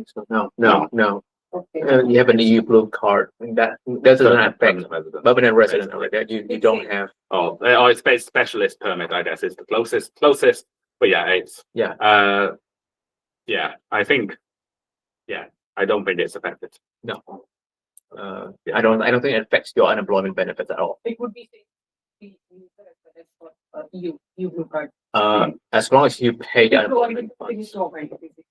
No. Okay. You have an EU blue card, that doesn't affect permanent resident, Basically. right? You don't have. Oh, it's specialist permit, I guess, is the closest, but yeah, it's, Yeah. yeah, I think, yeah, I don't think it's affected. No. I don't think it affects your unemployment benefits at all. It would be the EU blue card. As long as you pay the It's provided unemployment by the Finnish funds. government, basically.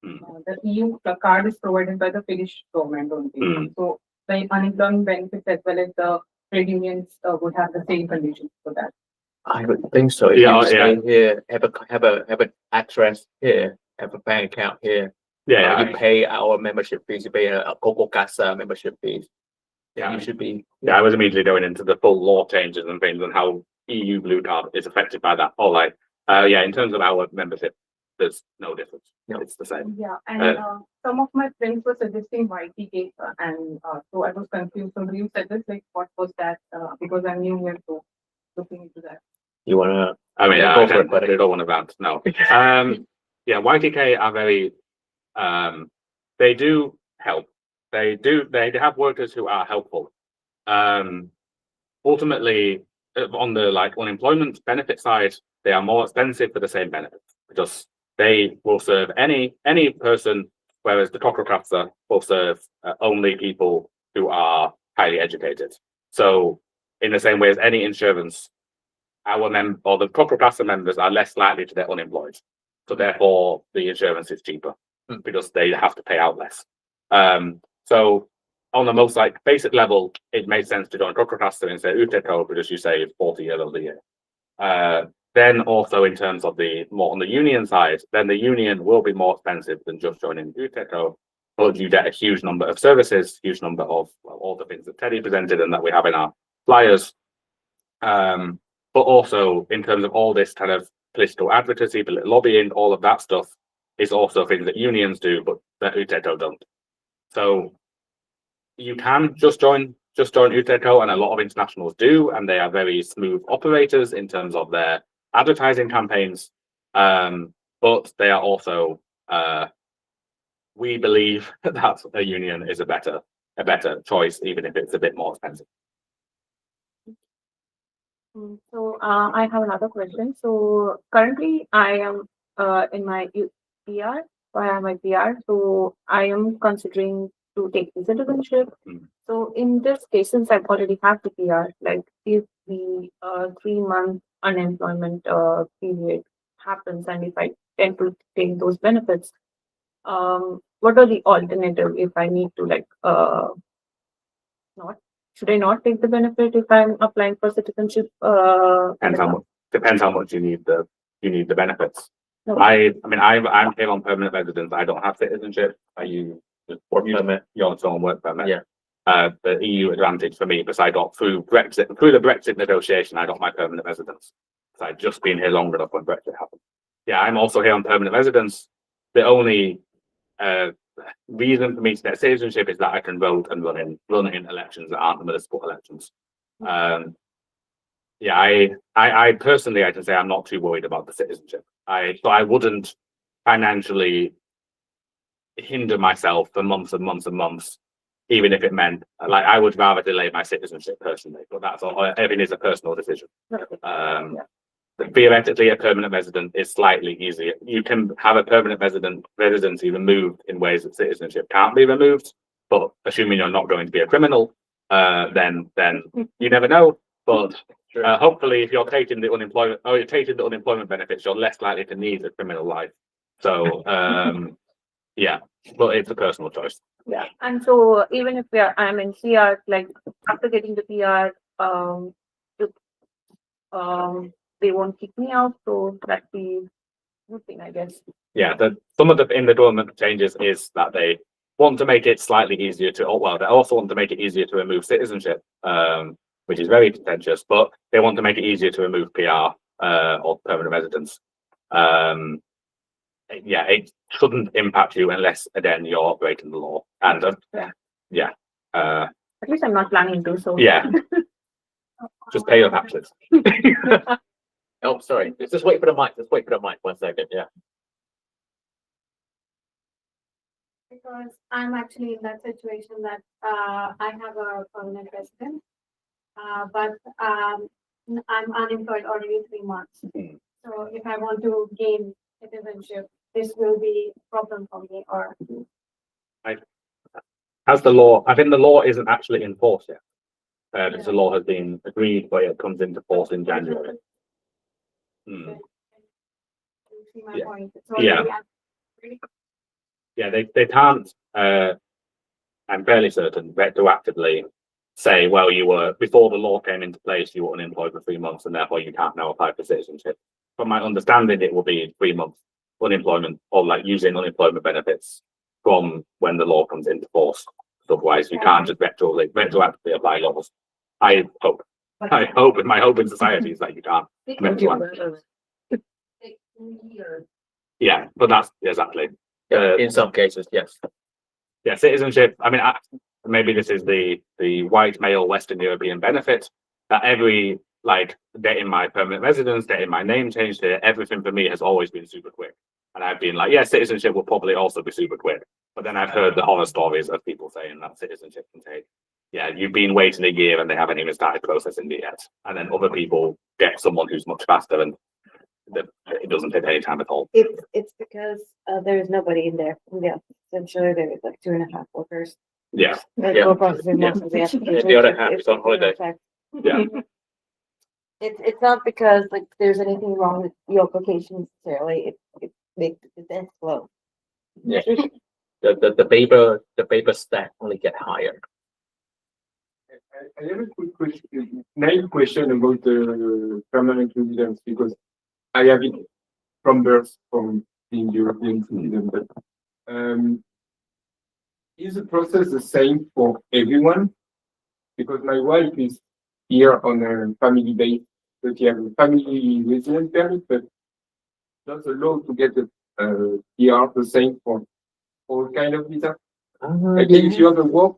Hmm. The EU card is provided by the Finnish government only. Hmm. So the unemployment benefits as well as the trade unions would have the same conditions for that. I would think so. If Yeah, you stay here, have an address here, have a bank account here. Yeah, You pay our membership fees. You pay a KOKO Casa membership fees. Yeah. You should be. yeah, I was immediately going into the full law changes and things and how EU blue card is affected by that. Or like, yeah, in terms of our membership, there's no difference. No. It's the same. Yeah, and some of my friends were suggesting YTK, and so I was confused. So you said this, like, what was that? Because I'm new here, so looking into that. You wanna? I mean, Yeah, I go for it, buddy. don't want to rant. No. Yeah, YTK are very, they do help. They have workers who are helpful. Ultimately, on the like unemployment benefit side, they are more expensive for the same benefits because they will serve any person, whereas the KOKO will serve only people who are highly educated. So, in the same way as any insurance, the KOKO members are less likely to get unemployed. So therefore, the insurance is cheaper because they have to pay out less. So on the most like basic level, it makes sense to join KOKO instead of UTECO because you save 40 euros a year. Then also in terms of the more on the union side, then the union will be more expensive than just joining UTECO, but you get a huge number of services, huge number of all the things that Teddy presented and that we have in our flyers. But also in terms of all this kind of political advocacy, political lobbying, all of that stuff is also things that unions do, but that UTECO don't. So you can just join UTECO, and a lot of internationals do, and they are very smooth operators in terms of their advertising campaigns. But they are also, we believe that a union is a better choice, even if it's a bit more expensive. So I have another question. So currently I am in my PR, so I have my PR. So I am considering to take the citizenship. So in this case, since I already have the PR, like if the 3-month unemployment period happens, and if I tend to take those benefits, what are the alternative if I need to like not? Should I not take the benefit if I'm applying for citizenship? Depends how much you need the benefits. No. I mean, I'm here on permanent residence. I don't have citizenship. Work permit. You're on work permit. Yeah. The EU advantage for me, because I got through the Brexit negotiation, I got my permanent residence. So I'd just been here long enough when Brexit happened. Yeah, I'm also here on permanent residence. The only reason for me to get citizenship is that I can vote and run in elections that aren't the municipal elections. Yeah, I personally, I can say I'm not too worried about the citizenship. So I wouldn't financially hinder myself for months and months and months, even if it meant like I would rather delay my citizenship personally. But that's all. Everything is a personal decision. Theoretically, a permanent resident is slightly easier. You can have a permanent residency removed in ways that citizenship can't be removed. But assuming you're not going to be a criminal, then you never know. But hopefully, if you're taking the unemployment benefits, you're less likely to need a criminal life. So yeah, but it's a personal choice. Yeah, and so even if I'm in PR, like after getting the PR, they won't kick me out, so that's the good thing, I guess. Yeah, some of the in the government changes is that they want to make it slightly easier to. They also want to make it easier to remove citizenship, which is very contentious. But they want to make it easier to remove PR or permanent residence. Yeah, it shouldn't impact you unless again you're breaking the law. And At least I'm not planning to. So yeah, just pay your taxes. Oh, sorry. Just wait for the mic. 1 second. Yeah. because I'm actually in that situation that I have a permanent residence, but I'm unemployed already 3 months. So if I want to gain citizenship, this will be a problem for me. Or As the law, I think the law isn't actually in force yet. Because the law has been agreed, but it comes into force in January. you see my Yeah. point. Yeah. Yeah, they can't, I'm fairly certain, retroactively say, well, you were, before the law came into place, you were unemployed for 3 months and therefore you can't now apply for citizenship. From my understanding, it will be 3 months unemployment or like using unemployment benefits from when the law comes into force. Otherwise, you can't just retroactively apply laws. I hope, and my hope in society is that you can't. Yeah, but that's exactly. In some cases, yes. Yeah, citizenship. I mean, maybe this is the white male Western European benefit that every like getting my permanent residence, getting my name changed here, everything for me has always been super quick. And I've been like, yeah, citizenship will probably also be super quick. But then I've heard the horror stories of people saying that citizenship can take, yeah, you've been waiting a year and they haven't even started processing it yet. And then other people get someone who's much faster and it doesn't take any time at all. It's because there's nobody in there. Yeah, essentially there's like 2.5 workers. Yeah. Go processing most of the applications. The other half is on holiday. Yeah. It's not because like there's anything wrong with the application necessarily. It makes it slow. Yeah. The paper stack only get higher. I have a quick question, naive question about the permanent residence because I have it from birth from being European citizen, but is the process the same for everyone? Because my wife is here on a family base, but she has a family residence permit, but not allowed to get a PR the same for all kind of visa. Like if you have a work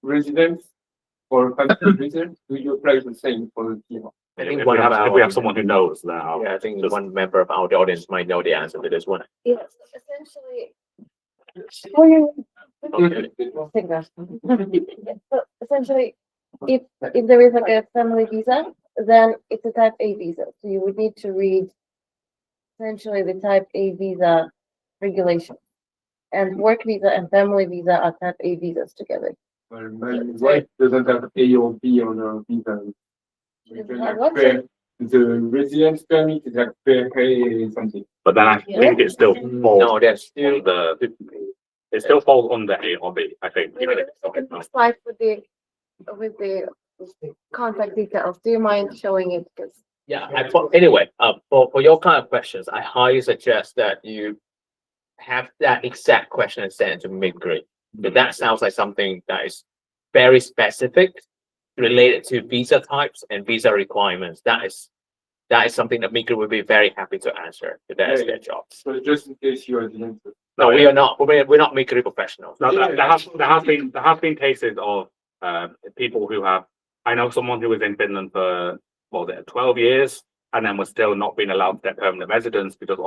residence or family residence, do you apply the same for the PR? I think if we have someone who knows that, I think one member of our audience might know the answer to this one. Yes, essentially. Oh, yeah. Okay. Take that. So essentially, if there is like a family visa, then it's a type A visa. So you would need to read essentially the type A visa regulation. And work visa and family visa are type A visas together. Well, my wife doesn't have A or B on her visa. The residence permit is like fair something. but then I think it still falls. No, there's still It still falls under A or B, I think. You can slide with the contact details. Do you mind showing it? Because anyway, for your kind of questions, I highly suggest that you have that exact question and send it to Migri. But that sounds like something that is very specific, related to visa types and visa requirements. That is something that Migri would be very happy to answer if that is their job. So just in case you are the answer. No, we are not. We're not Migri professionals. No, there have been cases of people who have. I know someone who was in Finland for 12 years and then was still not being allowed to get permanent residence because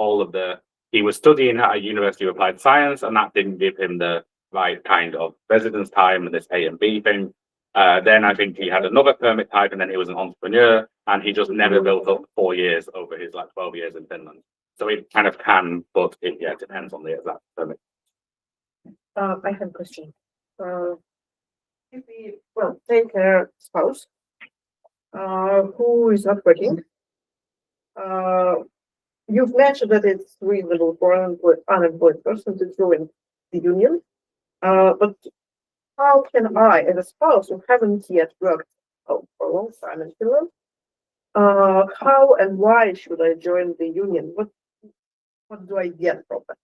he was studying at a University of Applied Science and that didn't give him the right kind of residence time and this A and B thing. Then I think he had another permit type and then he was an entrepreneur and he just never built up 4 years over his 12 years in Finland. So it kind of can, but it depends on the exact permit. I have a question. If we take a spouse who is not working, you've mentioned that it's reasonable for an unemployed person to join the union, but how can I, as a spouse who haven't yet worked for a long time in Finland, how and why should I join the union? What do I get from that?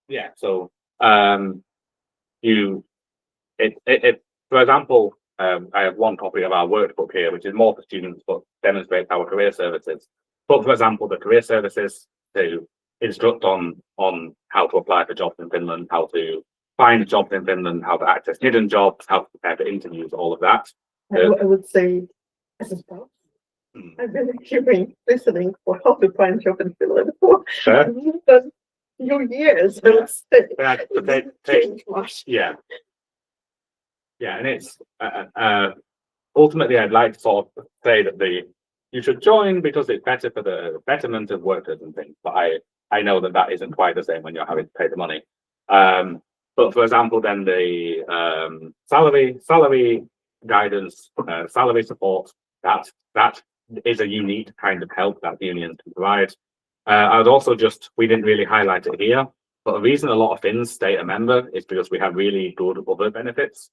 Yeah, so for example, I have one copy of our workbook here, which is more for students, but demonstrates our career services. But for example, the career services to instruct on how to apply for jobs in Finland, how to find jobs in Finland, how to access hidden jobs, how to prepare for interviews, all of that. I would say, as a spouse, I've been listening for how to find a job in Finland. Your years, I would say. Yeah, but they Change much. yeah, and it's ultimately I'd like to sort of say that you should join because it's better for the betterment of workers and things. But I know that that isn't quite the same when you're having to pay the money. But for example, then the salary guidance, salary support, that is a unique kind of help that unions can provide. I would also we didn't really highlight it here, but the reason a lot of Finns stay a member is because we have really good other benefits.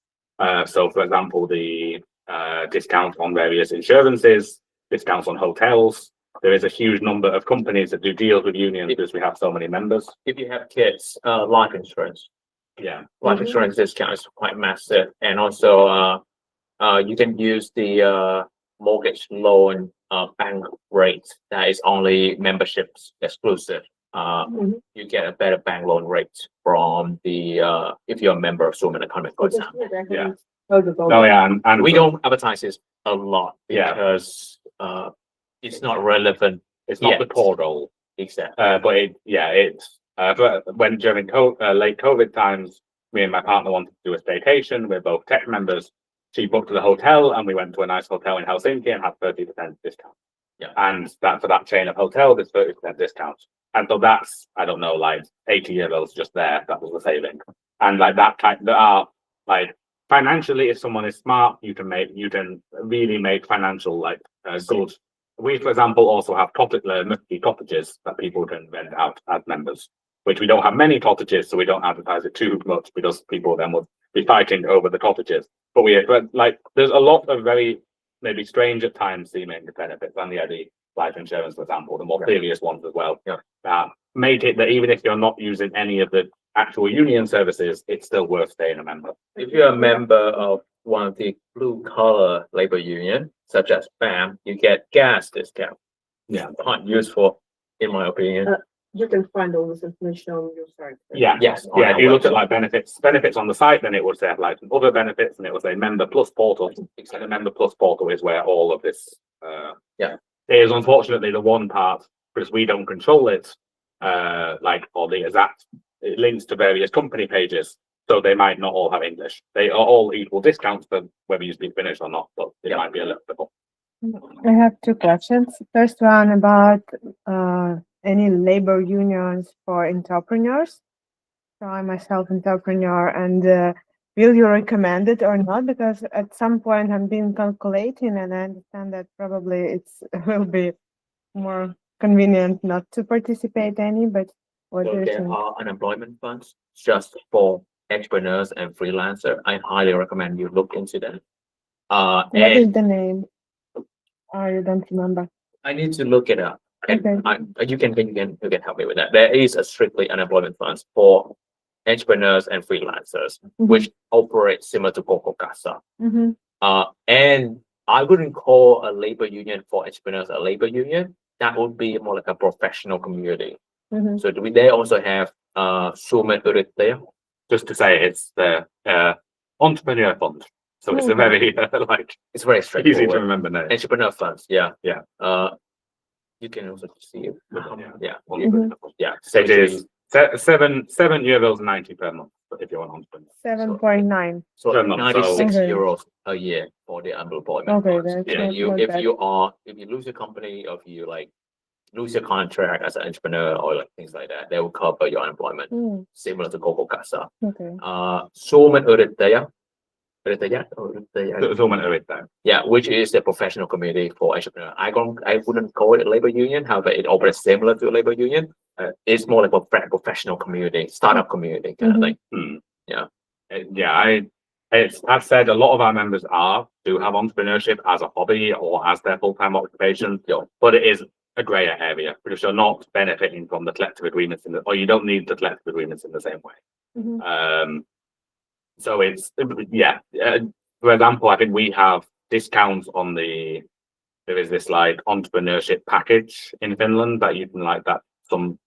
So for example, the discount on various insurances, discounts on hotels. There is a huge number of companies that do deals with unions because we have so many members. If you have kids, life insurance. Yeah. Life insurance discount is quite massive, and also you can use the mortgage loan bank rate that is only memberships exclusive. You get a better bank loan rate from the if you're a member of Suomen Ekonomit, for example. Yeah. Oh, yeah, and We don't advertise this a lot Yeah. because it's not relevant. it's not the yet. core role. Exactly. But but when during late COVID times, me and my partner wanted to do a staycation. We're both tech members. She booked the hotel, and we went to a nice hotel in Helsinki and had 30% discount. Yeah. And that for that chain of hotel, there's 30% discount. And so that's, I don't know, like 80 euros just there. That was the saving. And like that type, there are like financially, if someone is smart, you can really make financial good. We, for example, also have cottages that people can rent out as members, which we don't have many cottages, so we don't advertise it too much because people then would be fighting over the cottages. But there's a lot of very maybe strange at times seeming benefits, and the life insurance, for example, the more serious ones as well. Yeah. Make it that even if you're not using any of the actual union services, it's still worth staying a member. If you're a member of one of the blue collar labor union, such as BAM, you get gas discount. Yeah. Quite useful, in my opinion. You can find all this information on your site. Yeah. Yes. Yeah. If you look at like benefits on the site, then it would say like other benefits, and it would say member plus portal. And the member plus portal is where all of this. Yeah. Is unfortunately the one part because we don't control it. It links to various company pages, so they might not all have English. They are all equal discounts for whether you speak Finnish or not, but it might be a little bit more. I have two questions. First one about any labor unions for entrepreneurs. So I'm myself entrepreneur, and will you recommend it or not? Because at some point I've been calculating, and I understand that probably it will be more convenient not to participate any. But what do So you there think? are unemployment funds just for entrepreneurs and freelancer. I highly recommend you look into them. What And is the name? Oh, you don't remember. I need to look it up. And Okay. you can help me with that. There is a strictly unemployment funds for entrepreneurs and freelancers, which operate similar to KOKO. Mm-hmm. And I wouldn't call a labor union for entrepreneurs a labor union. That would be more like a professional community. Mm-hmm. So they also have Suomen Yrittäjä. Just to say, it's the entrepreneur fund, so it's a very it's very easy to straightforward. remember name. Entrepreneur funds, yeah. Yeah. You can also see it. Yeah. Yeah. It is €7.90 per month if you're an entrepreneur. 7.9. So Per month, 96 Okay. euros a year for the unemployment Okay, funds. that's Yeah, not bad. if you lose your company, or if you lose your contract as an entrepreneur or things like that, they will cover your unemployment, similar to KOKO. Okay. Suomen Yrittäjä. Suomen Yrittäjä. Yeah, which is the professional community for entrepreneurs. I wouldn't call it a labor union, however, it operates similar to a labor union. It's more like a professional community, startup community kind of thing. Yeah. I've said a lot of our members do have entrepreneurship as a hobby or as their full-time occupation, but it is a grayer area because you're not benefiting from the collective agreements or you don't need the collective agreements in the same way. Mm-hmm. So it's for example, I think we have discounts on there is this entrepreneurship package in Finland that you can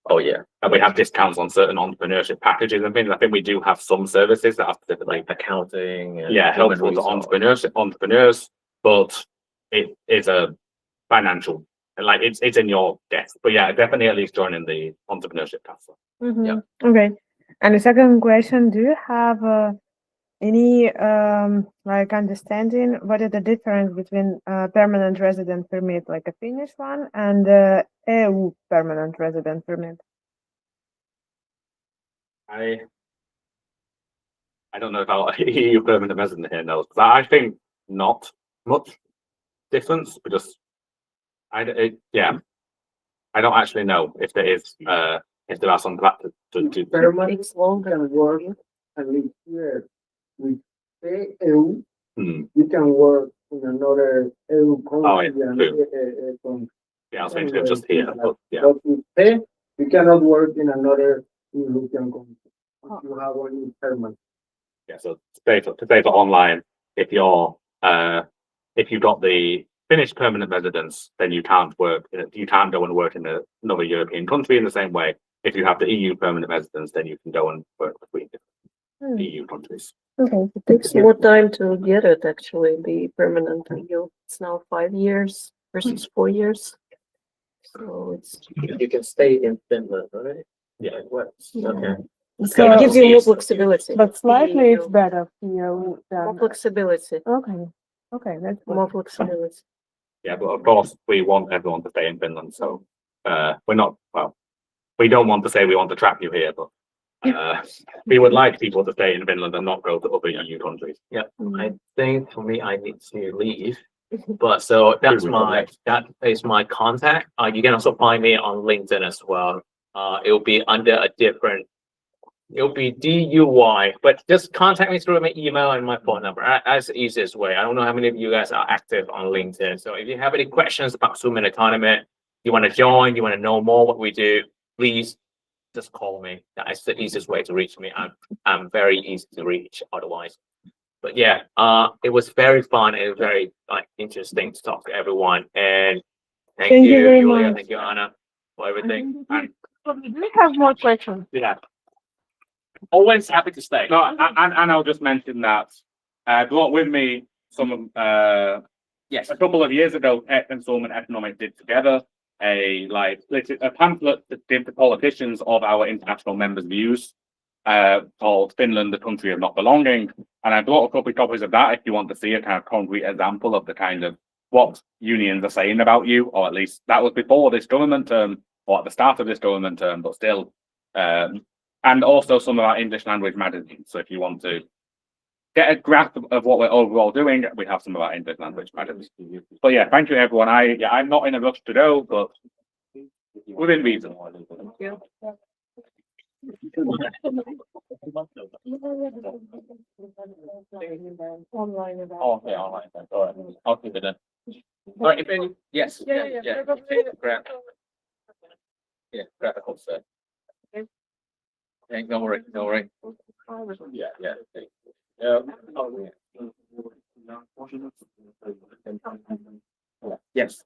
we have discounts on certain entrepreneurship packages and things. I think we do have some services that are specifically accounting and helpful to entrepreneurs, but it is a financial like it's in your desk. But yeah, definitely at least joining the entrepreneurship task force. Mhm. Okay. And the second question, do you have any like understanding what is the difference between permanent resident permit, like a Finnish one, and EU permanent resident permit? I don't know if our EU permanent resident here knows, but I think not much difference because I don't actually know if there is if there are some factors to do. Permanent can work and live here with the EU. You can work in another EU country. Oh, yeah, Country. Yeah, I was thinking just here, but yeah. But with pay, you cannot work in another European country. You have only permanent. Yeah, so to say for online, if you've got the Finnish permanent residence, then you can't go and work in another European country in the same way. If you have the EU permanent residence, then you can go and work between different EU countries. Okay. It takes more time to get it, actually, the permanent EU. It's now 5 years versus 4 years. So it's. You can stay in Finland, right? Yeah. Okay. So It gives you more flexibility. but slightly it's better here More than. flexibility, Okay. Okay, that's good. more flexibility. Yeah, but of course we want everyone to stay in Finland. So we don't want to say we want to trap you here, but we would like people to stay in Finland and not go to other EU countries. Yeah, I think for me, I need to leave. But so that is my contact. You can also find me on LinkedIn as well. It'll be under a different. It'll be DUY, but just contact me through my email and my phone number. That's the easiest way. I don't know how many of you guys are active on LinkedIn. So if you have any questions about Suomen Ekonomi, you want to join, you want to know more what we do, please just call me. That's the easiest way to reach me. I'm very easy to reach otherwise. But yeah, it was very fun. It was very interesting to talk to everyone. And thank you, very Julia. much. Thank you, Anna, for everything. And Do we have more questions? Yeah. always happy to stay. No, and I'll just mention that I brought with me some Yes. a couple of years ago, Tech and Suomen Economics did together a pamphlet to give the politicians of our international members' views, called Finland, the Country of Not Belonging. And I brought a couple of copies of that if you want to see a kind of concrete example of the kind of what unions are saying about you, or at least that was before this government term, or at the start of this government term, but still. And also some of our English language magazines. So if you want to get a grasp of what we're overall doing, we have some of our English language magazines. But yeah, thank you everyone. I'm not in a rush to go, but within reason. Online about. Oh, yeah, all right. All right. I'll keep it in. All right, if any, yes. Yeah. Grab. Yeah, grab a whole set. Okay, don't worry, don't worry. Yeah. Yes.